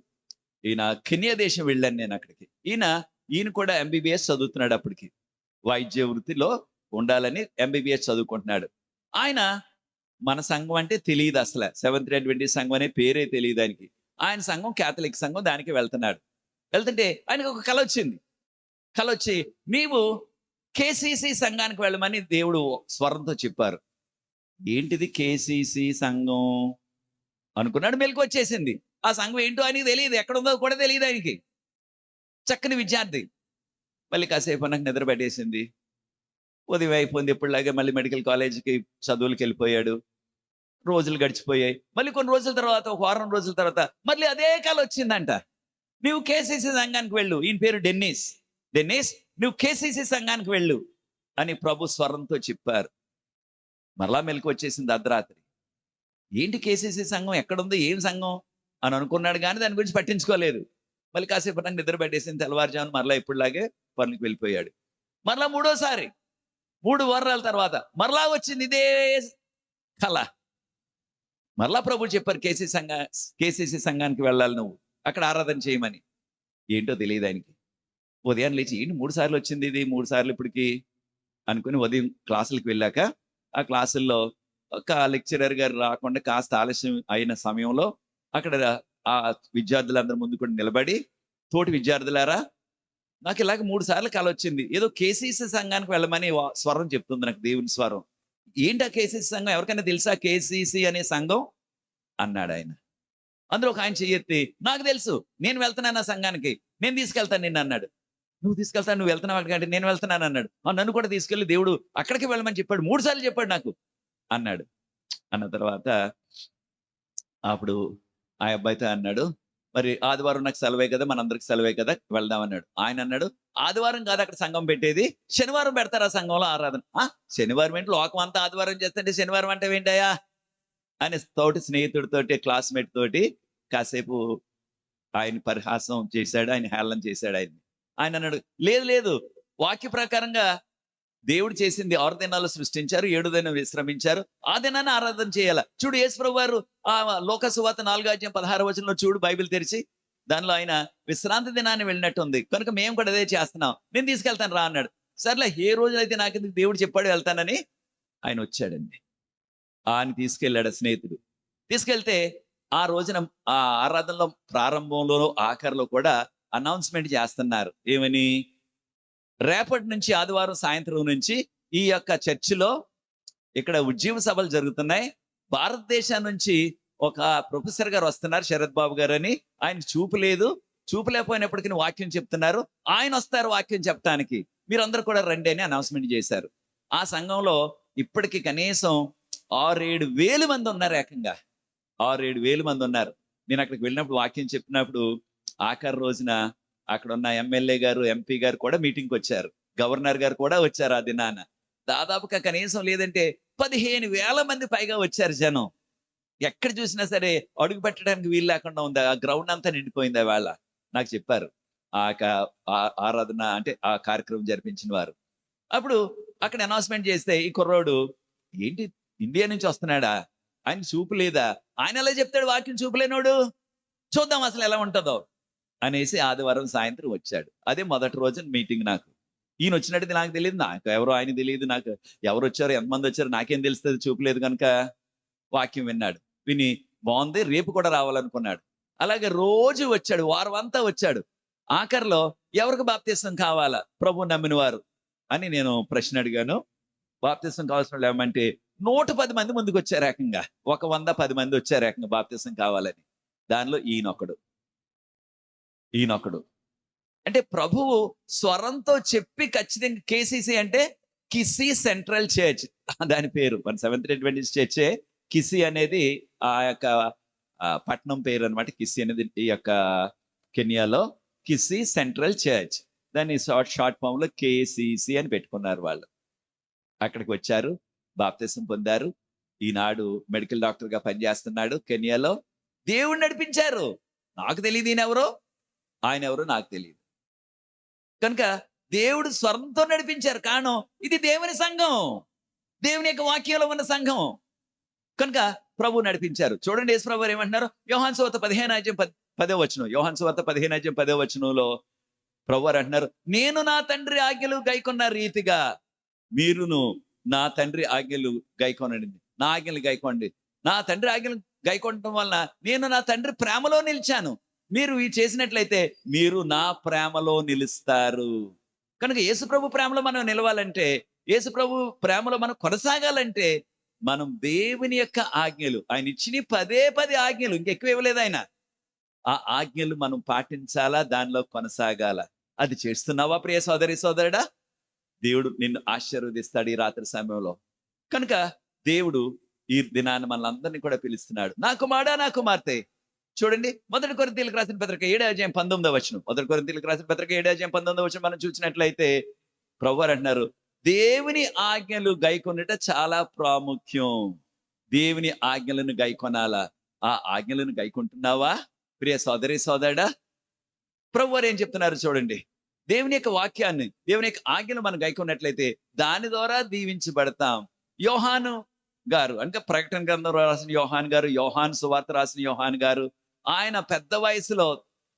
ఈయన కెన్యా దేశం వెళ్ళాను నేను అక్కడికి. ఈయన కూడా ఎంబీబీఎస్ చదువుతున్నాడు. అప్పటికి వైద్య వృత్తిలో ఉండాలని ఎంబీబీఎస్ చదువుకుంటున్నాడు. ఆయన మన సంఘం అంటే తెలియదు అసలు. సెవెంత్ డే అడ్వెంటిస్ట్ సంఘం అనే పేరే తెలియదు ఆయనకి. ఆయన సంఘం కేథలిక్ సంఘం, దానికి వెళ్తున్నాడు. వెళ్తుంటే ఆయనకు ఒక కళ వచ్చింది. కళ వచ్చి, నీవు కేసీసీ సంఘానికి వెళ్ళమని దేవుడు స్వరంతో చెప్పారు. ఏంటిది కేసీసీ సంఘం అనుకున్నాడు. మెలకు వచ్చేసింది. ఆ సంఘం ఏంటో ఆయనకి తెలియదు, ఎక్కడుందో కూడా తెలియదు ఆయనకి. చక్కని విద్యార్థి. మళ్ళీ కాసేపు నాకు నిద్ర పెట్టేసింది. ఉదయం అయిపోయింది. ఎప్పుడులాగే మళ్ళీ మెడికల్ కాలేజీకి చదువులకు వెళ్ళిపోయాడు. రోజులు గడిచిపోయాయి. మళ్ళీ కొన్ని రోజుల తర్వాత, ఒక వారం రోజుల తర్వాత మళ్ళీ అదే కళ వచ్చిందంట. నువ్వు కేసీసీ సంఘానికి వెళ్ళు. ఈయన పేరు డెన్నిస్. నువ్వు కేసీసీ సంఘానికి వెళ్ళు అని ప్రభు స్వరంతో చెప్పారు. మరలా మెలకు వచ్చేసింది అర్ధరాత్రి. ఏంటి కేసీసీ సంఘం, ఎక్కడుంది, ఏం సంఘం అని అనుకున్నాడు, కానీ దాని గురించి పట్టించుకోలేదు. మళ్ళీ కాసేపు నాకు నిద్ర పెట్టేసింది. తెల్లవారుజామున మరలా ఎప్పుడులాగే పనులకు వెళ్ళిపోయాడు. మరలా మూడోసారి 3 వారాల తర్వాత మరలా వచ్చింది ఇదే కళ. మరలా ప్రభు చెప్పారు, కేసీసీ సంఘానికి వెళ్ళాలి, నువ్వు అక్కడ ఆరాధన చేయమని. ఏంటో తెలియదు ఆయనకి. ఉదయాన్ని లేచి, ఏంటి 3 సార్లు వచ్చింది ఇది, 3 సార్లు ఇప్పటికి అనుకుని ఉదయం క్లాసులకు వెళ్ళాక, ఆ క్లాసుల్లో ఒక లెక్చరర్ గారు రాకుండా కాస్త ఆలస్యం అయిన సమయంలో అక్కడ ఆ విద్యార్థులందరి ముందు కూడా నిలబడి, తోటి విద్యార్థులారా, నాకు ఇలాగ 3 సార్లు కల వచ్చింది. ఏదో కేసీసీ సంఘానికి వెళ్ళమని స్వరం చెప్తుంది నాకు, దేవుని స్వరం. ఏంటి ఆ కేసీసీ సంఘం, ఎవరికైనా తెలుసా కేసీసీ అనే సంఘం అన్నాడు ఆయన. అందులో ఒక ఆయన చెయ్యెత్తి, నాకు తెలుసు, నేను వెళ్తున్నాను ఆ సంఘానికి, నేను తీసుకెళ్తాను నిన్ను అన్నాడు. నువ్వు తీసుకెళ్తాను, నువ్వు వెళ్తున్నావు అక్కడికంటే నేను వెళ్తున్నాను అన్నాడు. నన్ను కూడా తీసుకెళ్ళి దేవుడు అక్కడికి వెళ్ళమని చెప్పాడు, 3 సార్లు చెప్పాడు నాకు అన్నాడు. అన్న తర్వాత అప్పుడు ఆ అబ్బాయితో అన్నాడు, మరి ఆదివారం నాకు సెలవే కదా, మనందరికి సెలవే కదా, వెళ్దాం అన్నాడు. ఆయన అన్నాడు, ఆదివారం కాదు అక్కడ సంఘం పెట్టేది, శనివారం పెడతారు ఆ సంఘంలో ఆరాధన. శనివారం ఏంటి, లోకం అంతా ఆదివారం చేస్తుంటే శనివారం అంటే ఏంటయ్యా అని తోటి స్నేహితుడితోటి, క్లాస్మేట్ తోటి కాసేపు ఆయన పరిహాసం చేశాడు, ఆయన హేళన చేశాడు ఆయన్ని. ఆయన అన్నాడు, లేదు లేదు, వాక్య ప్రకారంగా దేవుడు చేసింది 6 దినాలు సృష్టించారు, 7 దినం విశ్రమించారు, ఆ దినాన్ని ఆరాధన చేయాల. చూడు యేసుప్రభు వారు ఆ లోక సువార్త 4:16 వచనంలో చూడు, బైబిల్ తెరిచి, దానిలో ఆయన విశ్రాంతి దినాన్ని వెళ్ళినట్టు ఉంది. కనుక మేము కూడా అదే చేస్తున్నాం, నేను తీసుకెళ్తాను రా అన్నాడు. సర్లే, ఏ రోజులైతే నాకు దేవుడు చెప్పాడు వెళ్తానని ఆయన వచ్చాడండి. ఆయన తీసుకెళ్ళాడు స్నేహితుడు. తీసుకెళ్తే ఆ రోజున ఆ ఆరాధనలో ప్రారంభంలో ఆఖరిలో కూడా అనౌన్స్మెంట్ చేస్తున్నారు. ఏమని? రేపటి నుంచి ఆదివారం సాయంత్రం నుంచి ఈ యొక్క చర్చిలో ఇక్కడ ఉజ్జీవ సభలు జరుగుతున్నాయి. భారతదేశం నుంచి ఒక ప్రొఫెసర్ గారు వస్తున్నారు, శరత్ బాబు గారు అని. ఆయన చూపు లేదు, చూపు లేకపోయినప్పటికీ వాక్యం చెప్తున్నారు. ఆయన వస్తారు వాక్యం చెప్పడానికి, మీరందరూ కూడా రండి అని అనౌన్స్మెంట్ చేశారు. ఆ సంఘంలో ఇప్పటికి కనీసం 6-7 వేల మంది ఉన్నారు. ఏకంగా 6-7 వేల మంది ఉన్నారు. నేను అక్కడికి వెళ్ళినప్పుడు వాక్యం చెప్పినప్పుడు ఆఖరి రోజున అక్కడ ఉన్న ఎమ్మెల్యే గారు, ఎంపీ గారు కూడా మీటింగ్కి వచ్చారు. గవర్నర్ గారు కూడా వచ్చారు ఆ దినాన. దాదాపుగా కనీసం లేదంటే 15,000 మంది పైగా వచ్చారు జనం. ఎక్కడ చూసినా సరే అడుగు పెట్టడానికి వీలు లేకుండా ఉంది. ఆ గ్రౌండ్ అంతా నిండిపోయింది. వాళ్ళ నాకు చెప్పారు ఆరాధన అంటే ఆ కార్యక్రమం జరిపించిన వారు. అప్పుడు అక్కడ అనౌన్స్మెంట్ చేస్తే, ఈ కుర్రోడు ఏంటి ఇండియా నుంచి వస్తున్నాడా, ఆయన చూపు లేదా, ఆయన ఎలా చెప్తాడు వాక్యం చూపులేనోడు, చూద్దాం అసలు ఎలా ఉంటుందో అనేసి ఆదివారం సాయంత్రం వచ్చాడు. అదే మొదటి రోజు మీటింగ్. నాకు ఈయన వచ్చినట్టు నాకు తెలియదు, నాకు ఎవరో ఆయన తెలియదు, నాకు ఎవరు వచ్చారో ఎంతమంది వచ్చారో నాకేం తెలుస్తుంది, చూపలేదు కనుక. వాక్యం విన్నాడు, విని బాగుంది, రేపు కూడా రావాలనుకున్నాడు. అలాగే రోజు వచ్చాడు, వారం అంతా వచ్చాడు. ఆఖరిలో ఎవరికి బాప్తిసం కావాలా? ప్రభు నమ్మిన వారు అని నేను ప్రశ్న అడిగాను. బాప్తిసం కావాల్సిన వాళ్ళు ఏమంటే 110 మంది ముందుకొచ్చారు ఏకంగా. ఒక 110 మంది వచ్చారు ఏకంగా బాప్తిసం కావాలని. దానిలో ఈయనొకడు. అంటే ప్రభువు స్వరంతో చెప్పి ఖచ్చితంగా కేసీసీ అంటే కిస్సీ సెంట్రల్ చర్చ్ దాని పేరు. మన సెవెంత్ డే అడ్వెంటిస్ట్ చర్చే కిస్సీ అనేది ఆ యొక్క పట్టణం పేరు అన్నమాట. కిస్సీ అనేది ఈ యొక్క కెనియాలో కిస్సీ సెంట్రల్ చర్చ్. దాన్ని షార్ట్ ఫామ్ లో కేసీసీ అని పెట్టుకున్నారు వాళ్ళు. అక్కడికి వచ్చారు, బాప్తిసం పొందారు. ఈనాడు మెడికల్ డాక్టర్ గా పనిచేస్తున్నాడు కెనియాలో. దేవుడు నడిపించారు. నాకు తెలియదు ఈయనెవరో, ఆయన ఎవరో నాకు తెలియదు. కనుక దేవుడు స్వరంతో నడిపించారు. కారణం ఇది దేవుని సంఘం, దేవుని యొక్క వాక్యంలో ఉన్న సంఘం. కనుక ప్రభు నడిపించారు. చూడండి యేసు ప్రభు ఏమంటున్నారు? యోహాను సువార్త 15:10 యోహాను సువార్త 15:10 ప్రభు వారు అంటున్నారు, నేను నా తండ్రి ఆజ్ఞలు గైకొన్న రీతిగా మీరును నా తండ్రి ఆజ్ఞలు గైకొనండి. నా ఆజ్ఞలు గైకోండి. నా తండ్రి ఆజ్ఞలు గైకొనడం వలన నేను నా తండ్రి ప్రేమలో నిలిచాను. మీరు ఇవి చేసినట్లయితే మీరు నా ప్రేమలో నిలుస్తారు. కనుక యేసుప్రభు ప్రేమలో మనం నిలవాలంటే, యేసుప్రభు ప్రేమలో మనం కొనసాగాలంటే, మనం దేవుని యొక్క ఆజ్ఞలు, ఆయన ఇచ్చిన పదే ఆజ్ఞలు, ఇంకెక్కువ ఇవ్వలేదు ఆయన. ఆ ఆజ్ఞలు మనం పాటించాలా, దానిలో కొనసాగాల. అది చేస్తున్నావా ప్రియ సోదరి సోదరుడా? దేవుడు నిన్ను ఆశీర్వదిస్తాడు ఈ రాత్రి సమయంలో. కనుక దేవుడు ఈ దినాన్ని మనల్ని కూడా పిలుస్తున్నాడు. నా కుమారుడా, నా కుమార్తె. చూడండి 1 కొరింథీయులకు రాసిన పత్రిక 7:19 1 కొరింథీయులకు రాసిన పత్రిక 7:19 మనం చూసినట్లయితే ప్రభువారు అంటున్నారు, దేవుని ఆజ్ఞలు గైకొనుట చాలా ప్రాముఖ్యం. దేవుని ఆజ్ఞలను గైకొనాలా. ఆ ఆజ్ఞలను గైకొంటున్నావా ప్రియ సోదరి సోదరుడా? ప్రభువారు ఏం చెప్తున్నారు చూడండి. దేవుని యొక్క వాక్యాన్ని, దేవుని యొక్క ఆజ్ఞలు మనం గైకొన్నట్లయితే దాని ద్వారా దీవించబడతాం. యోహాను గారు అంటే ప్రకటన గ్రంథం రాసిన యోహాన్ గారు, యోహాను సువార్త రాసిన యోహాన్ గారు, ఆయన పెద్ద వయసులో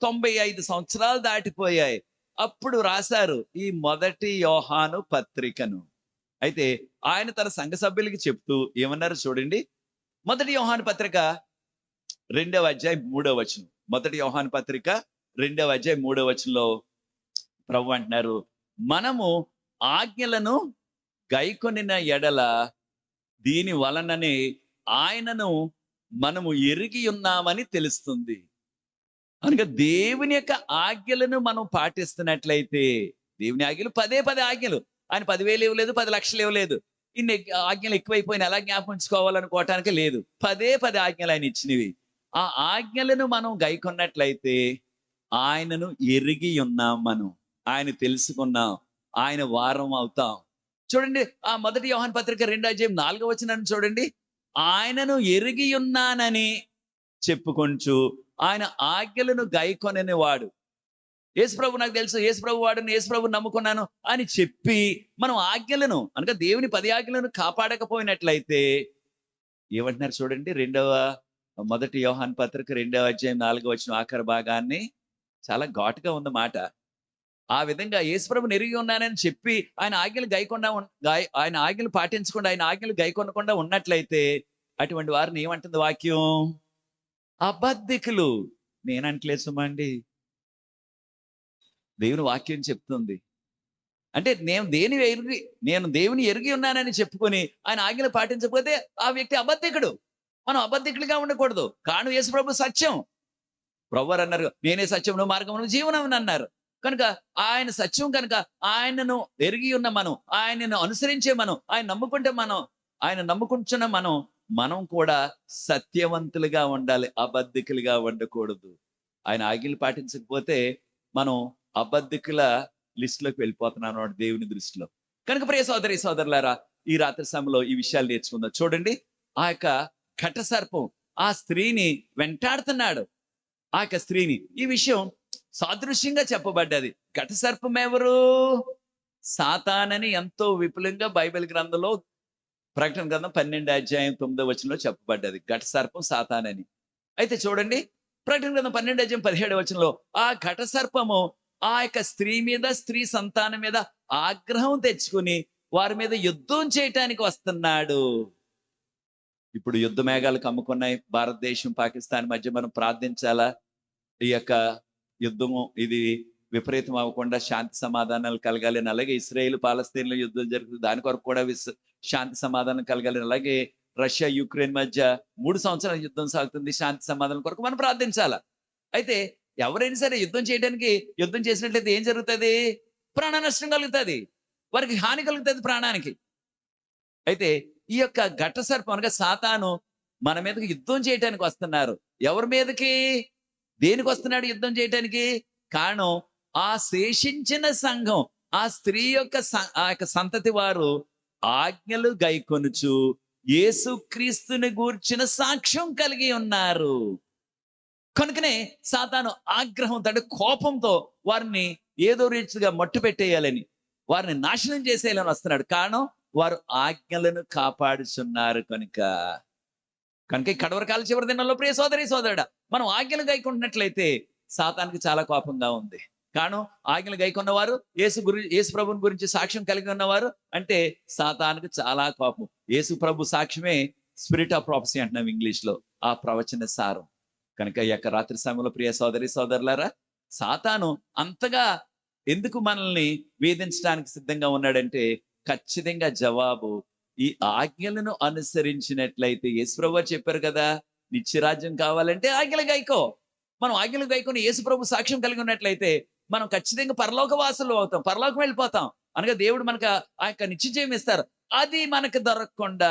95 సంవత్సరాలు దాటిపోయాయి. అప్పుడు రాశారు ఈ మొదటి యోహాను పత్రికను. అయితే ఆయన తన సంఘ సభ్యులకి చెప్తూ ఏమన్నారు చూడండి. 1 యోహాను పత్రిక 2:3 1 యోహాను పత్రిక 2:3 ప్రభు అంటున్నారు, మనము ఆజ్ఞలను గైకొనిన ఎడల దీని వలననే ఆయనను మనము ఎరిగి ఉన్నామని తెలుస్తుంది. కనుక దేవుని యొక్క ఆజ్ఞలను మనం పాటిస్తున్నట్లయితే, దేవుని ఆజ్ఞలు పదే ఆజ్ఞలు. ఆయన 10,000 ఇవ్వలేదు, 10 లక్షలు ఇవ్వలేదు. ఇన్ని ఆజ్ఞలు ఎక్కువైపోయిన ఎలా జ్ఞాపకం ఉంచుకోవాలనుకోవటానికి లేదు. పదే ఆజ్ఞలు ఆయన ఇచ్చినవి. ఆ ఆజ్ఞలను మనం గైకొన్నట్లయితే ఆయనను ఎరిగి ఉన్నాం మనం. ఆయన తెలుసుకున్నాం. ఆయన వారం అవుతాం. చూడండి ఆ 1 యోహాను పత్రిక 2:4 చూడండి. ఆయనను ఎరిగి ఉన్నానని చెప్పుకొంచు ఆయన ఆజ్ఞలను గైకొనని వాడు. యేసుప్రభు నాకు తెలుసు, యేసుప్రభు వాడును, యేసుప్రభు నమ్ముకున్నాను అని చెప్పి మనం ఆజ్ఞలను అనగా దేవుని 10 ఆజ్ఞలను కాపాడకపోయినట్లయితే ఏమంటున్నారు చూడండి. 1 యోహాను పత్రిక 2:4 ఆఖరి భాగాన్ని చాలా ఘాటుగా ఉంది మాట. ఆ విధంగా యేసుప్రభుని ఎరిగి ఉన్నానని చెప్పి ఆయన ఆజ్ఞలు ఆయన ఆజ్ఞలు పాటించకుండా, ఆయన ఆజ్ఞలు గైకొనకుండా ఉన్నట్లయితే అటువంటి వారిని ఏమంటుంది వాక్యం? అబద్ధికులు. నేనంటలే సుమండి, దేవుని వాక్యం చెప్తుంది. అంటే నేను దేవుని ఎరిగి ఉన్నానని చెప్పుకొని ఆయన ఆజ్ఞలు పాటించకపోతే ఆ వ్యక్తి అబద్ధికుడు. మనం అబద్ధికులుగా ఉండకూడదు. కాను యేసుప్రభు సత్యం. ప్రభువారు అన్నారు, నేనే సత్యమును మార్గమును జీవనమును అన్నారు. కనుక ఆయన సత్యం కనుక ఆయనను ఎరిగి ఉన్న మనం, ఆయనను అనుసరించే మనం, ఆయన నమ్ముకుంటున్న మనం కూడా సత్యవంతులుగా ఉండాలి, అబద్ధికులుగా ఉండకూడదు. ఆయన ఆజ్ఞలు పాటించకపోతే మనం అబద్ధికుల లిస్టులోకి వెళ్ళిపోతున్నాం అన్నమాట దేవుని దృష్టిలో. కనుక ప్రియ సోదరి సోదరులారా, ఈ రాత్రి సమయంలో ఈ విషయాలు నేర్చుకుందాం. చూడండి ఆ యొక్క ఘట సర్పం ఆ స్త్రీని వెంటాడుతున్నాడు. ఆ యొక్క స్త్రీని ఈ విషయం సాదృశ్యంగా చెప్పబడ్డది. ఘట సర్పం ఎవరు? సాతానని ఎంతో విపులంగా బైబిల్ గ్రంథంలో ప్రకటన గ్రంథం 12:9 చెప్పబడ్డది. ఘట సర్పం సాతానని. అయితే చూడండి ప్రకటన గ్రంథం 12:17 ఆ ఘట సర్పము ఆ యొక్క స్త్రీ మీద, స్త్రీ సంతానం మీద ఆగ్రహం తెచ్చుకుని వారి మీద యుద్ధం చేయటానికి వస్తున్నాడు. ఇప్పుడు యుద్ధ మేఘాలు కమ్ముకున్నాయి. భారతదేశం పాకిస్తాన్ మధ్య మనం ప్రార్థించాలా? ఈ యొక్క యుద్ధము ఇది విపరీతం అవ్వకుండా శాంతి సమాధానాలు కలగాలని, అలాగే ఇస్రాయేల్ పాలస్తీన్ల యుద్ధం జరుగుతుంది, దాని కొరకు కూడా శాంతి సమాధానం కలగాలని, అలాగే రష్యా యుక్రెయిన్ మధ్య 3 సంవత్సరాల యుద్ధం సాగుతుంది, శాంతి సమాధానం కొరకు మనం ప్రార్థించాలా. అయితే ఎవరైనా సరే యుద్ధం చేసినట్లయితే ఏం జరుగుతుంది? ప్రాణ నష్టం కలుగుతుంది, వారికి హాని కలుగుతుంది ప్రాణానికి. అయితే ఈ యొక్క ఘట సర్పం అనగా సాతాను మన మీదకి యుద్ధం చేయడానికి వస్తున్నారు. ఎవరి మీదకి? దేనికి వస్తున్నాడు యుద్ధం చేయటానికి? కారణం ఆ శేషించిన సంఘం, ఆ స్త్రీ యొక్క ఆ యొక్క సంతతి వారు ఆజ్ఞలు గైకొనుచు యేసుక్రీస్తుని గూర్చిన సాక్ష్యం కలిగి ఉన్నారు. కనుకనే సాతాను ఆగ్రహంతో, అంటే కోపంతో వారిని ఏదో రీతిగా మట్టు పెట్టేయాలని, వారిని నాశనం చేసేయాలని వస్తున్నాడు. కారణం వారు ఆజ్ఞలను కాపాడుచున్నారు కనుక. కనుక ఈ కడవరకాల చివరి దినాల్లో ప్రియ సోదరి సోదరుడా, మనం ఆజ్ఞలు గైకుంటున్నట్లయితే సాతానికి చాలా కోపంగా ఉంది. కారణం ఆజ్ఞలు గైకొన్నవారు, యేసు ప్రభుని గురించి సాక్ష్యం కలిగి ఉన్నవారు అంటే సాతానికి చాలా కోపం. యేసు ప్రభు సాక్ష్యమే స్పిరిట్ ఆఫ్ ప్రాఫెసీ అంటున్నాం ఇంగ్లీష్ లో, ఆ ప్రవచన సారం. కనుక ఈ యొక్క రాత్రి సమయంలో ప్రియ సోదరి సోదరులారా, సాతాను అంతగా ఎందుకు మనల్ని వేధించడానికి సిద్ధంగా ఉన్నాడంటే ఖచ్చితంగా జవాబు ఈ ఆజ్ఞలను అనుసరించినట్లయితే. యేసుప్రభు చెప్పారు కదా, నిత్యరాజ్యం కావాలంటే ఆజ్ఞలు గైకో. మనం ఆజ్ఞలు గైకొని యేసుప్రభు సాక్ష్యం కలిగి ఉన్నట్లయితే మనం ఖచ్చితంగా పరలోక వాసులు అవుతాం, పరలోకం వెళ్ళిపోతాం. అనగా దేవుడు మనకు ఆ యొక్క నిత్యజయం ఇస్తారు. అది మనకు దొరకకుండా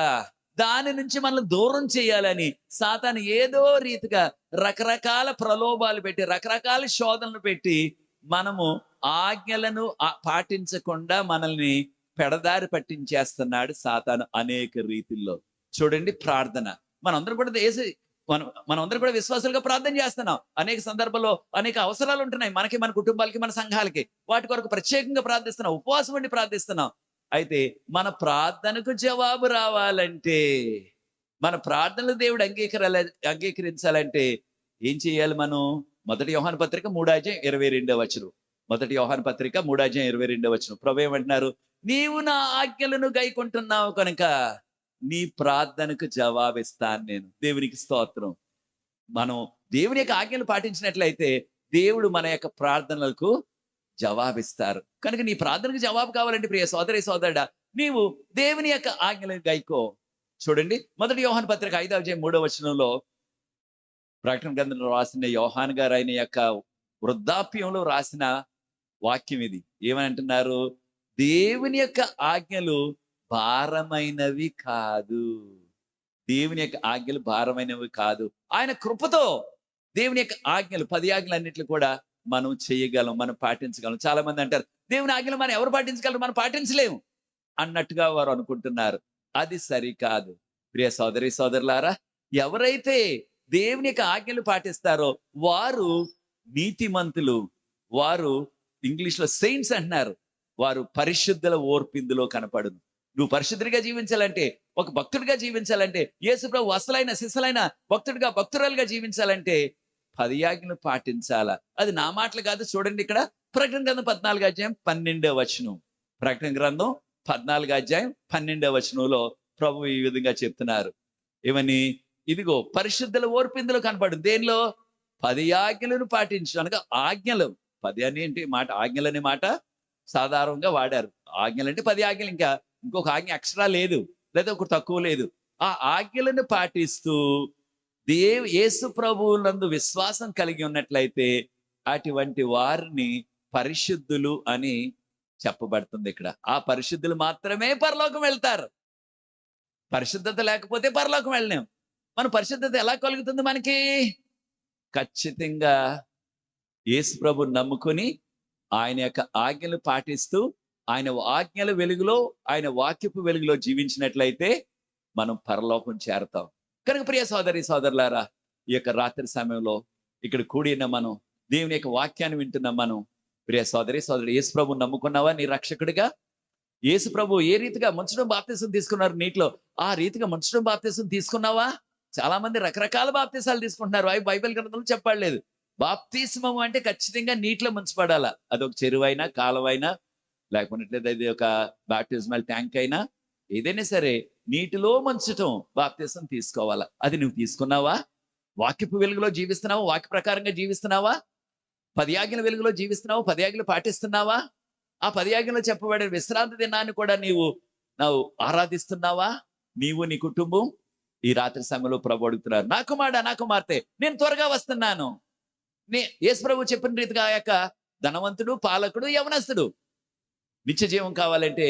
దాని నుంచి మనల్ని దూరం చేయాలని సాతాను ఏదో రీతిగా రకరకాల ప్రలోభాలు పెట్టి, రకరకాల శోధనలు పెట్టి మనము ఆజ్ఞలను పాటించకుండా మనల్ని పెడదారి పట్టించేస్తున్నాడు సాతాను అనేక రీతిల్లో. చూడండి, ప్రార్థన మనందరం కూడా మనందరం కూడా విశ్వాసులుగా ప్రార్థన చేస్తున్నాం. అనేక సందర్భాల్లో అనేక అవసరాలు ఉంటున్నాయి మనకి, మన కుటుంబాలకి, మన సంఘాలకి. వాటి కొరకు ప్రత్యేకంగా ప్రార్థిస్తున్నాం, ఉపవాసం ఉండి ప్రార్థిస్తున్నాం. అయితే మన ప్రార్థనకు జవాబు రావాలంటే, మన ప్రార్థనలు దేవుడు అంగీకరించాలంటే ఏం చేయాలి మనం? 1 యోహాను పత్రిక 3:22 1 యోహాను పత్రిక 3:22 ప్రభు ఏమంటున్నారు? నీవు నా ఆజ్ఞలను గైకుంటున్నావు కనుక నీ ప్రార్థనకు జవాబిస్తాను నేను. దేవునికి స్తోత్రం. మనం దేవుని యొక్క ఆజ్ఞలు పాటించినట్లయితే దేవుడు మన యొక్క ప్రార్థనలకు జవాబిస్తారు. కనుక నీ ప్రార్థనకు జవాబు కావాలంటే ప్రియ సోదరి సోదరుడా, నీవు దేవుని యొక్క ఆజ్ఞలను గైకో. చూడండి, 1 యోహాను పత్రిక 5:3 ప్రకటన గ్రంథంలో రాసిన యోహాను గారు ఆయన యొక్క వృద్ధాప్యంలో రాసిన వాక్యం ఇది. ఏమని అంటున్నారు? దేవుని యొక్క ఆజ్ఞలు భారమైనవి కాదు. దేవుని యొక్క ఆజ్ఞలు భారమైనవి కాదు. ఆయన కృపతో దేవుని యొక్క ఆజ్ఞలు 10 ఆజ్ఞలన్నిట్లు కూడా మనం చేయగలం, మనం పాటించగలం. చాలా మంది అంటారు దేవుని ఆజ్ఞలు మనం ఎవరు పాటించగలరు, మనం పాటించలేము అన్నట్టుగా వారు అనుకుంటున్నారు. అది సరికాదు. ప్రియ సోదరి సోదరులారా, ఎవరైతే దేవుని యొక్క ఆజ్ఞలు పాటిస్తారో వారు నీతిమంతులు, వారు ఇంగ్లీష్ లో సెయింట్స్ అంటున్నారు. వారు పరిశుద్ధుల ఓర్పిందులో కనపడును. నువ్వు పరిశుద్ధుడిగా జీవించాలంటే, ఒక భక్తుడిగా జీవించాలంటే, యేసు ప్రభు అసలైన సిసలైన భక్తుడిగా భక్తురాలుగా జీవించాలంటే 10 ఆజ్ఞలు పాటించాలా. అది నా మాటలు కాదు. చూడండి, ఇక్కడ ప్రకటన గ్రంథం 14:12 ప్రకటన గ్రంథం 14:12 ప్రభు ఈ విధంగా చెప్తున్నారు. ఏమని? ఇదిగో పరిశుద్ధుల ఓర్పిందులో కనపడు. దేనిలో? 10 ఆజ్ఞలను పాటించు. అనగా ఆజ్ఞలు 10 అని ఏంటి మాట? ఆజ్ఞలు అనే మాట సాధారణంగా వాడారు. ఆజ్ఞలు అంటే 10 ఆజ్ఞలు, ఇంకా ఇంకొక ఆజ్ఞ ఎక్స్ట్రా లేదు, లేదా ఒక తక్కువ లేదు. ఆ ఆజ్ఞలను పాటిస్తూ యేసు ప్రభువునందు విశ్వాసం కలిగి ఉన్నట్లయితే అటువంటి వారిని పరిశుద్ధులు అని చెప్పబడుతుంది ఇక్కడ. ఆ పరిశుద్ధులు మాత్రమే పరలోకం వెళ్తారు. పరిశుద్ధత లేకపోతే పరలోకం వెళ్ళలేం. మన పరిశుద్ధత ఎలా కలుగుతుంది మనకి? ఖచ్చితంగా యేసు ప్రభు నమ్ముకుని ఆయన యొక్క ఆజ్ఞలు పాటిస్తూ ఆయన ఆజ్ఞల వెలుగులో, ఆయన వాక్యపు వెలుగులో జీవించినట్లయితే మనం పరలోకం చేరతాం. కనుక ప్రియ సోదరి సోదరులారా, ఈ యొక్క రాత్రి సమయంలో ఇక్కడ కూడిన మనం దేవుని యొక్క వాక్యాన్ని వింటున్నాం. మనం ప్రియ సోదరి సోదరుడు, యేసు ప్రభు నమ్ముకున్నావా నీ రక్షకుడిగా? యేసు ప్రభు ఏ రీతిగా ముంచడం బాప్తిసం తీసుకున్నారు నీటిలో, ఆ రీతిగా ముంచడం బాప్తిసం తీసుకున్నావా? చాలా మంది రకరకాల బాప్తిసాలు తీసుకుంటున్నారు. అవి బైబిల్ గ్రంథంలో చెప్పలేదు. బాప్తిస్మము అంటే ఖచ్చితంగా నీటిలో ముంచబడాలా. అదొక చెరువైనా, కాలువైనా, లేకపోతే అది ఒక బాప్టిజమల్ ట్యాంక్ అయినా, ఏదైనా సరే నీటిలో ముంచటం బాప్తిసం తీసుకోవాలా. అది నువ్వు తీసుకున్నావా? వాక్యపు వెలుగులో జీవిస్తున్నావా? వాక్య ప్రకారంగా జీవిస్తున్నావా? 10 ఆజ్ఞల వెలుగులో జీవిస్తున్నావా? 10 ఆజ్ఞలు పాటిస్తున్నావా? ఆ 10 ఆజ్ఞలో చెప్పబడిన విశ్రాంతి దినాన్ని కూడా నువ్వు ఆరాధిస్తున్నావా? నీవు నీ కుటుంబం ఈ రాత్రి సమయంలో ప్రభు అడుగుతున్నారు. నా కుమారుడా, నా కుమార్తె, నేను త్వరగా వస్తున్నాను. యేసు ప్రభు చెప్పిన రీతిగా ఆ యొక్క ధనవంతుడు, పాలకుడు, యవనస్తుడు నిత్య జీవం కావాలంటే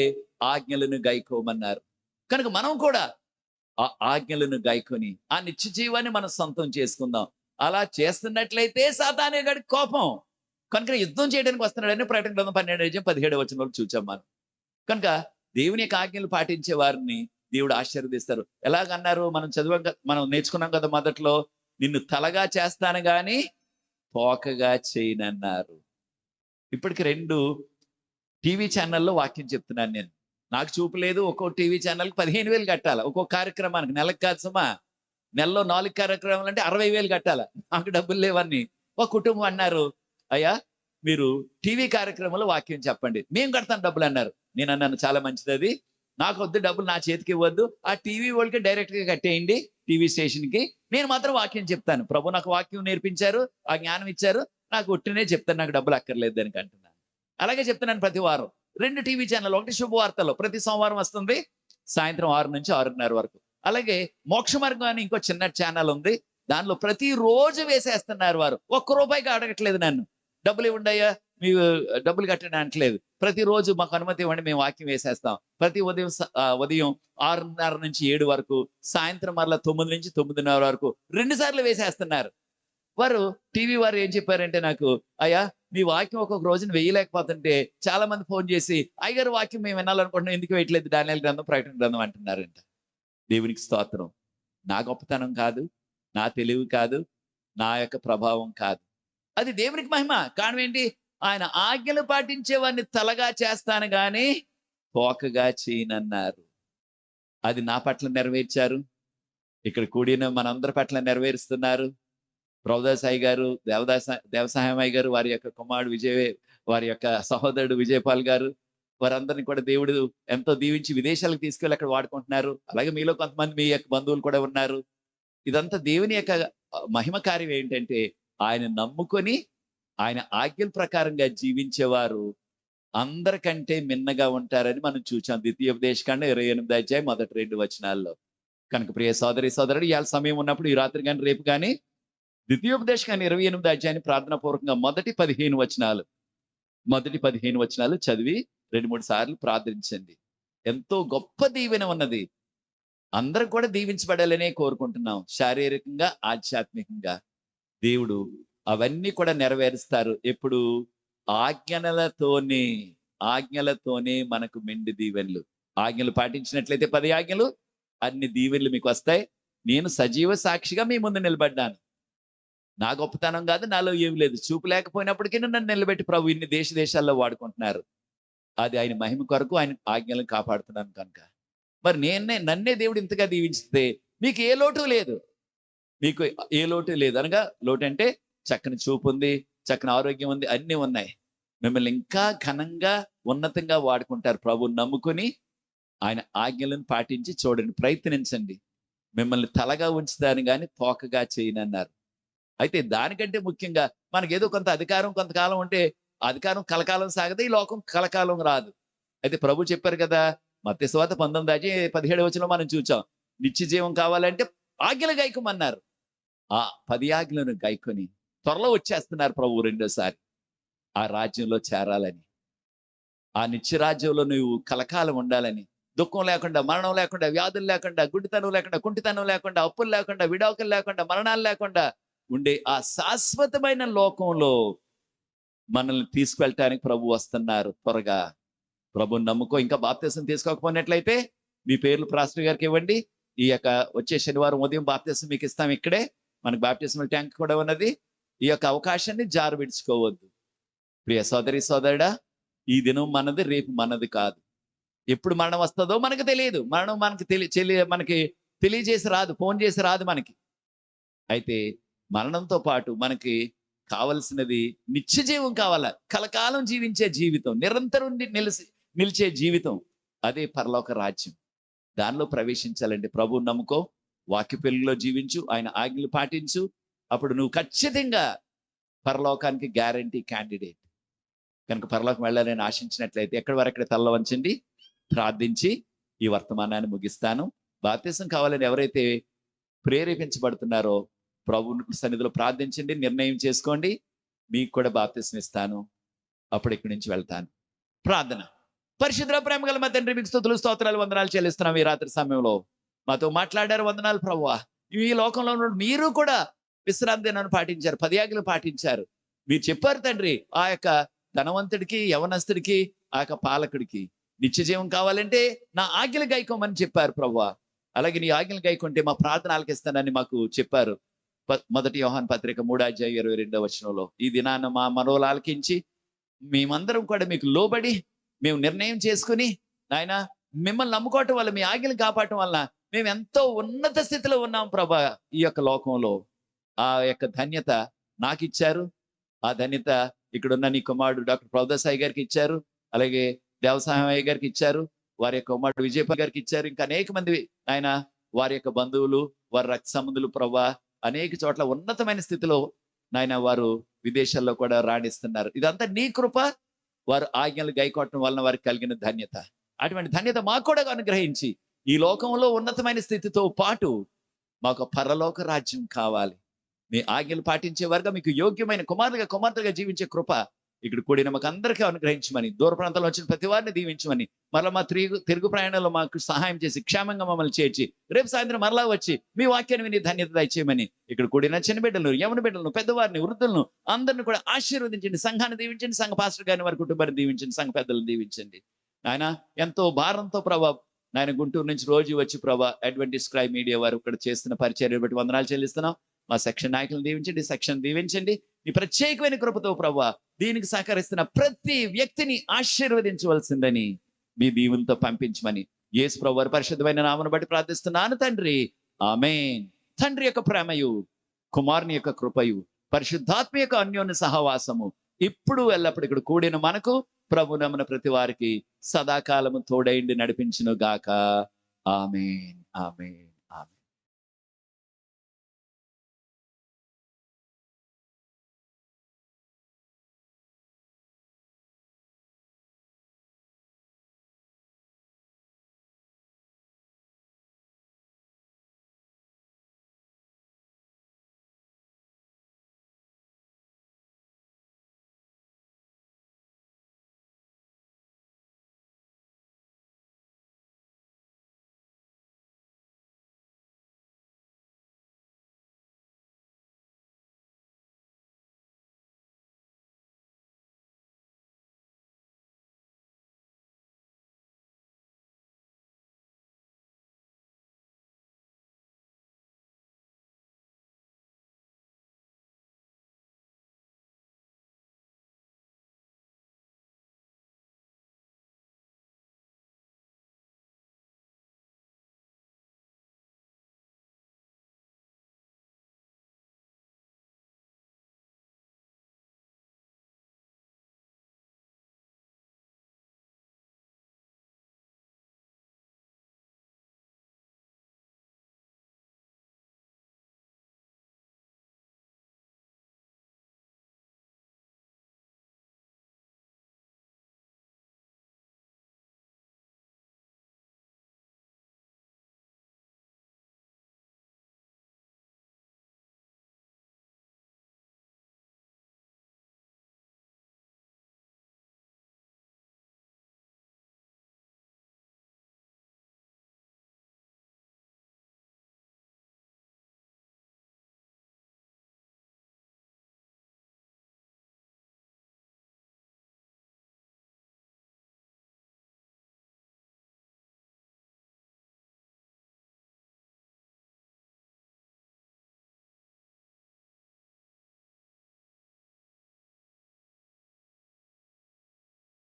ఆజ్ఞలను గైకోమన్నారు. కనుక మనం కూడా ఆ ఆజ్ఞలను గైకొని ఆ నిత్య జీవాన్ని మనం సొంతం చేసుకుందాం. అలా చేస్తున్నట్లయితే సాతాను గాడికి కోపం. కనుక యుద్ధం చేయడానికి వస్తున్నాడని ప్రకటన గ్రంథం 12:17 చూచాం మనం. కనుక దేవుని యొక్క ఆజ్ఞలు పాటించే వారిని దేవుడు ఆశీర్వదిస్తారు. ఎలాగన్నారు? మనం నేర్చుకున్నాం కదా మొదట్లో, నిన్ను తలగా చేస్తాను గాని తోకగా చేయనన్నారు. ఇప్పటికి 2 టీవీ ఛానల్లో వాక్యం చెప్తున్నాను నేను. నాకు చూపు లేదు. ఒక్కో టీవీ ఛానల్‌కి 15,000 కట్టాల. ఒక్కో కార్యక్రమానికి. నెలకు కాదు సుమా. నెలలో 4 కార్యక్రమాలు అంటే 60,000 కట్టాల. నాకు డబ్బులు లేవని. ఒక కుటుంబం అన్నారు, అయ్యా మీరు టీవీ కార్యక్రమంలో వాక్యం చెప్పండి. మేము కడతాం డబ్బులు అన్నారు. నేను అన్నాను, చాలా మంచిదది. నాకొద్దు డబ్బులు, నా చేతికి ఇవ్వద్దు. ఆ టీవీ వాళ్ళకి డైరెక్ట్‌గా కట్టేయండి, టీవీ స్టేషన్‌కి. నేను మాత్రం వాక్యం చెప్తాను. ప్రభు నాకు వాక్యం నేర్పించారు. ఆ జ్ఞానం ఇచ్చారు. నాకు ఉట్టినే చెప్తాను. నాకు డబ్బులు అక్కర్లేదు దానికి అంటున్నాను. అలాగే చెప్తున్నాను ప్రతి వారం. 2 టీవీ ఛానల్. ఒకటి శుభవార్తలు ప్రతి సోమవారం వస్తుంది. సాయంత్రం 6 నుంచి 6:30 వరకు. అలాగే మోక్ష మార్గం అని ఇంకో చిన్న ఛానల్ ఉంది. దానిలో ప్రతిరోజు వేసేస్తున్నారు వారు. ఒక్క రూపాయికి అడగట్లేదు నన్ను. డబ్బులు ఇవ్వండి అయ్యా, మీరు డబ్బులు కట్టండి అనట్లేదు. ప్రతిరోజు మాకు అనుమతి ఇవ్వండి, మేము వాక్యం వేసేస్తాం. ప్రతి ఉదయం 6:30 నుంచి 7 వరకు, సాయంత్రం మరలా 9 నుంచి 9:30 వరకు 2 సార్లు వేసేస్తున్నారు. వారు టీవీ వారు ఏం చెప్పారంటే నాకు, అయ్యా మీ వాక్యం ఒక్కొక్క రోజున వేయలేకపోతుంటే చాలా మంది ఫోన్ చేసి, అయ్యగారు వాక్యం మేము వినాలనుకుంటున్నాం, ఎందుకు వేయట్లేదు దానియేలు గ్రంథం, ప్రకటన గ్రంథం అంటున్నారంట. దేవునికి స్తోత్రం. నా గొప్పతనం కాదు, నా తెలివి కాదు, నా యొక్క ప్రభావం కాదు. అది దేవునికి మహిమ. కారణం ఏంటి? ఆయన ఆజ్ఞలు పాటించే వారిని తలగా చేస్తాను గాని తోకగా చేయనన్నారు. అది నా పట్ల నెరవేర్చారు. ఇక్కడ కూడిన మనందరి పట్ల నెరవేరుస్తున్నారు. ప్రభుదాసాయి గారు, దేవసహాయమయ్య గారు, వారి యొక్క కుమారుడు వారి యొక్క సహోదరుడు విజయపాల్ గారు, వారందరినీ కూడా దేవుడు ఎంతో దీవించి విదేశాలకు తీసుకెళ్ళి అక్కడ వాడుకుంటున్నారు. అలాగే మీలో కొంతమంది మీ యొక్క బంధువులు కూడా ఉన్నారు. ఇదంతా దేవుని యొక్క మహిమ కార్యం ఏంటంటే, ఆయన నమ్ముకొని ఆయన ఆజ్ఞల ప్రకారంగా జీవించేవారు అందరికంటే మిన్నగా ఉంటారని మనం చూచాం. ద్వితీయోపదేశకాండం 28 మొదటి 2 వచనాల్లో. కనుక ప్రియ సోదరి సోదరుడు, ఇవాళ సమయం ఉన్నప్పుడు ఈ రాత్రి కానీ రేపు కానీ ద్వితీయోపదేశకాండం 28 ప్రార్థనా పూర్వకంగా మొదటి 15 వచనాలు చదివి 2-3 సార్లు ప్రార్థించండి. ఎంతో గొప్ప దీవెన ఉన్నది. అందరం కూడా దీవించబడాలనే కోరుకుంటున్నాం. శారీరకంగా, ఆధ్యాత్మికంగా. దేవుడు అవన్నీ కూడా నెరవేరుస్తారు. ఎప్పుడు? ఆజ్ఞలతోనే మనకు మెండు దీవెనలు. ఆజ్ఞలు పాటించినట్లయితే 10 ఆజ్ఞలు, అన్ని దీవెనలు మీకు వస్తాయి. నేను సజీవ సాక్షిగా మీ ముందు నిలబడ్డాను. నా గొప్పతనం కాదు, నాలో ఏమి లేదు. చూపు లేకపోయినప్పటికీ నన్ను నిలబెట్టి ప్రభు ఇన్ని దేశాల్లో వాడుకుంటున్నారు. అది ఆయన మహిమ కొరకు, ఆయన ఆజ్ఞలను కాపాడుతున్నాను కనుక. మరి నన్నే దేవుడు ఇంతగా దీవించితే మీకు ఏ లోటు లేదు. మీకు ఏ లోటు లేదు. అనగా లోటు అంటే చక్కని చూపు ఉంది, చక్కని ఆరోగ్యం ఉంది, అన్నీ ఉన్నాయి. మిమ్మల్ని ఇంకా ఘనంగా, ఉన్నతంగా వాడుకుంటారు. ప్రభువుని నమ్ముకొని ఆయన ఆజ్ఞలను పాటించి చూడండి, ప్రయత్నించండి. మిమ్మల్ని తలగా ఉంచుతాను కానీ తోకగా చేయనన్నారు. అయితే దానికంటే ముఖ్యంగా మనకేదో కొంత అధికారం కొంతకాలం ఉంటే, అధికారం కలకాలం సాగదు, ఈ లోకం కలకాలం రాదు. అయితే ప్రభు చెప్పారు కదా, మత్తయి సువార్త 19:17 మనం చూచాం. నిత్య జీవం కావాలంటే ఆజ్ఞలు గైకోమన్నారు. ఆ 10 ఆజ్ఞలను గైకొని త్వరలో వచ్చేస్తున్నారు ప్రభు రెండోసారి ఆ రాజ్యంలో చేరాలని. ఆ నిత్య రాజ్యంలో నువ్వు కలకాలం ఉండాలని. దుఃఖం లేకుండా, మరణం లేకుండా, వ్యాధులు లేకుండా, గుడ్డితనం లేకుండా, కుంటితనం లేకుండా, అప్పులు లేకుండా, విడాకులు లేకుండా, మరణాలు లేకుండా ఉండే ఆ శాశ్వతమైన లోకంలో మనల్ని తీసుకెళ్ళటానికి ప్రభు వస్తున్నారు త్వరగా. ప్రభుని నమ్ముకో. ఇంకా బాప్తిసం తీసుకోకపోయినట్లయితే మీ పేర్లు పాస్టర్ గారికి ఇవ్వండి. ఈ యొక్క వచ్చే శనివారం ఉదయం బాప్తిసం మీకు ఇస్తాం. ఇక్కడే మనకు బాప్తిసం ట్యాంక్ కూడా ఉన్నది. ఈ యొక్క అవకాశాన్ని జారు విడుచుకోవద్దు. ప్రియ సోదరి సోదరుడా, ఈ దినం మనది, రేపు మనది కాదు. ఎప్పుడు మరణం వస్తుందో మనకు తెలియదు. మరణం మనకి తెలియజేసి రాదు, ఫోన్ చేసి రాదు మనకి. అయితే మరణంతో పాటు మనకి కావలసినది నిత్య జీవం కావాల. కలకాలం జీవించే జీవితం, నిరంతరం నిలిచే జీవితం. అదే పరలోక రాజ్యం. దానిలో ప్రవేశించాలంటే ప్రభువు నమ్ముకో, వాక్య పెళ్లిలో జీవించు, ఆయన ఆజ్ఞలు పాటించు. అప్పుడు నువ్వు ఖచ్చితంగా పరలోకానికి గ్యారంటీ క్యాండిడేట్. కనుక పరలోకం వెళ్ళాలని ఆశించినట్లయితే ఎక్కడి వరకు తల్ల వంచండి, ప్రార్థించి ఈ వర్తమానాన్ని ముగిస్తాను. బాప్తిసం కావాలని ఎవరైతే ప్రేరేపించబడుతున్నారో ప్రభు సన్నిధిలో ప్రార్థించండి, నిర్ణయం చేసుకోండి. మీకు కూడా బాప్తిసం ఇస్తాను. అప్పుడు ఇక్కడి నుంచి వెళ్తాను. ప్రార్థన. పరిశుద్ధ ప్రేమ గల మా తండ్రి, మీకు స్తుతులు స్తోత్రాలు వందనాలు చెల్లిస్తున్నాం. ఈ రాత్రి సమయంలో మాతో మాట్లాడారు, వందనాలు ప్రభువా. ఈ లోకంలో మీరు కూడా విశ్రాంతి దినాన్ని పాటించారు, 10 ఆజ్ఞలు పాటించారు. మీరు చెప్పారు తండ్రి, ఆ యొక్క ధనవంతుడికి, యవనస్తుడికి, ఆ యొక్క పాలకుడికి నిత్య జీవం కావాలంటే నా ఆజ్ఞలు గైకోమని చెప్పారు ప్రభువా. అలాగే నీ ఆజ్ఞలు గైకుంటే మా ప్రార్థన ఆలకిస్తానని మాకు చెప్పారు. 1 యోహాను పత్రిక 3:22 ఈ దినాన మా మనవులు ఆలకించి మేమందరం కూడా మీకు లోబడి మేము నిర్ణయం చేసుకుని నాయన మిమ్మల్ని నమ్ముకోవటం వల్ల, మీ ఆజ్ఞలు కాపాడటం వల్ల మేము ఎంతో ఉన్నత స్థితిలో ఉన్నాం ప్రభా. ఈ యొక్క లోకంలో ఆ యొక్క ధన్యత నాకు ఇచ్చారు. ఆ ధన్యత ఇక్కడున్న నీ కుమారుడు డాక్టర్ ప్రభుదాసాయి గారికి ఇచ్చారు. అలాగే దేవసాయ గారికి ఇచ్చారు. వారి యొక్క కుమారుడు విజయపాల్ గారికి ఇచ్చారు. ఇంకా అనేక మంది ఆయన వారి యొక్క బంధువులు, వారి రక్త సంబంధులు ప్రభా అనేక చోట్ల ఉన్నతమైన స్థితిలో నాయన వారు విదేశాల్లో కూడా రాణిస్తున్నారు. ఇదంతా నీ కృప. వారు ఆజ్ఞలు గైకోవటం వలన వారికి కలిగిన ధన్యత. అటువంటి ధన్యత మాకు కూడా అనుగ్రహించి ఈ లోకంలో ఉన్నతమైన స్థితితో పాటు మాకు పరలోక రాజ్యం కావాలి. మీ ఆజ్ఞలు పాటించే వారుగా, మీకు యోగ్యమైన కుమారులుగా కుమార్తెగా జీవించే కృప ఇక్కడ కూడిన మాకు అందరికీ అనుగ్రహించమని, దూర ప్రాంతంలో వచ్చిన ప్రతి వారిని దీవించమని, మరలా మా తిరుగు ప్రయాణంలో మాకు సహాయం చేసి క్షేమంగా మమ్మల్ని చేర్చి రేపు సాయంత్రం మరలా వచ్చి మీ వాక్యాన్ని విని ధన్యత దయచేయమని, ఇక్కడ కూడిన చిన్న బిడ్డలను, యవన బిడ్డలను, పెద్దవారిని, వృద్ధులను అందరిని కూడా ఆశీర్వదించండి. సంఘాన్ని దీవించండి, సంఘ పాస్టర్ గారిని, వారి కుటుంబాన్ని దీవించండి, సంఘ పెద్దలను దీవించండి. ఆయన ఎంతో భారంతో ప్రభా నాయన గుంటూరు నుంచి రోజు వచ్చి ప్రభా అడ్వెంటిస్ట్ క్రై మీడియా వారు ఇక్కడ చేస్తున్న పరిచర్యను బట్టి వందనాలు చెల్లిస్తున్నాం. మా సెక్షన్ నాయకులను దీవించండి, సెక్షన్ దీవించండి. మీ ప్రత్యేకమైన కృపతో ప్రభా దీనికి సహకరిస్తున్న ప్రతి వ్యక్తిని ఆశీర్వదించవలసిందని మీ దీవులతో పంపించమని యేసు ప్రభు వారి పరిశుద్ధమైన నామమును బట్టి ప్రార్థిస్తున్నాను తండ్రి. ఆమేన్. తండ్రి యొక్క ప్రేమయు, కుమారుని యొక్క కృపయు, పరిశుద్ధాత్మ యొక్క అన్యోన్య సహవాసము ఇప్పుడు ఎల్లప్పుడు ఇక్కడ కూడిన మనకు, ప్రభు నమ్మిన ప్రతి వారికి సదాకాలము తోడైండి నడిపించును గాక. ఆమేన్. ఆమేన్.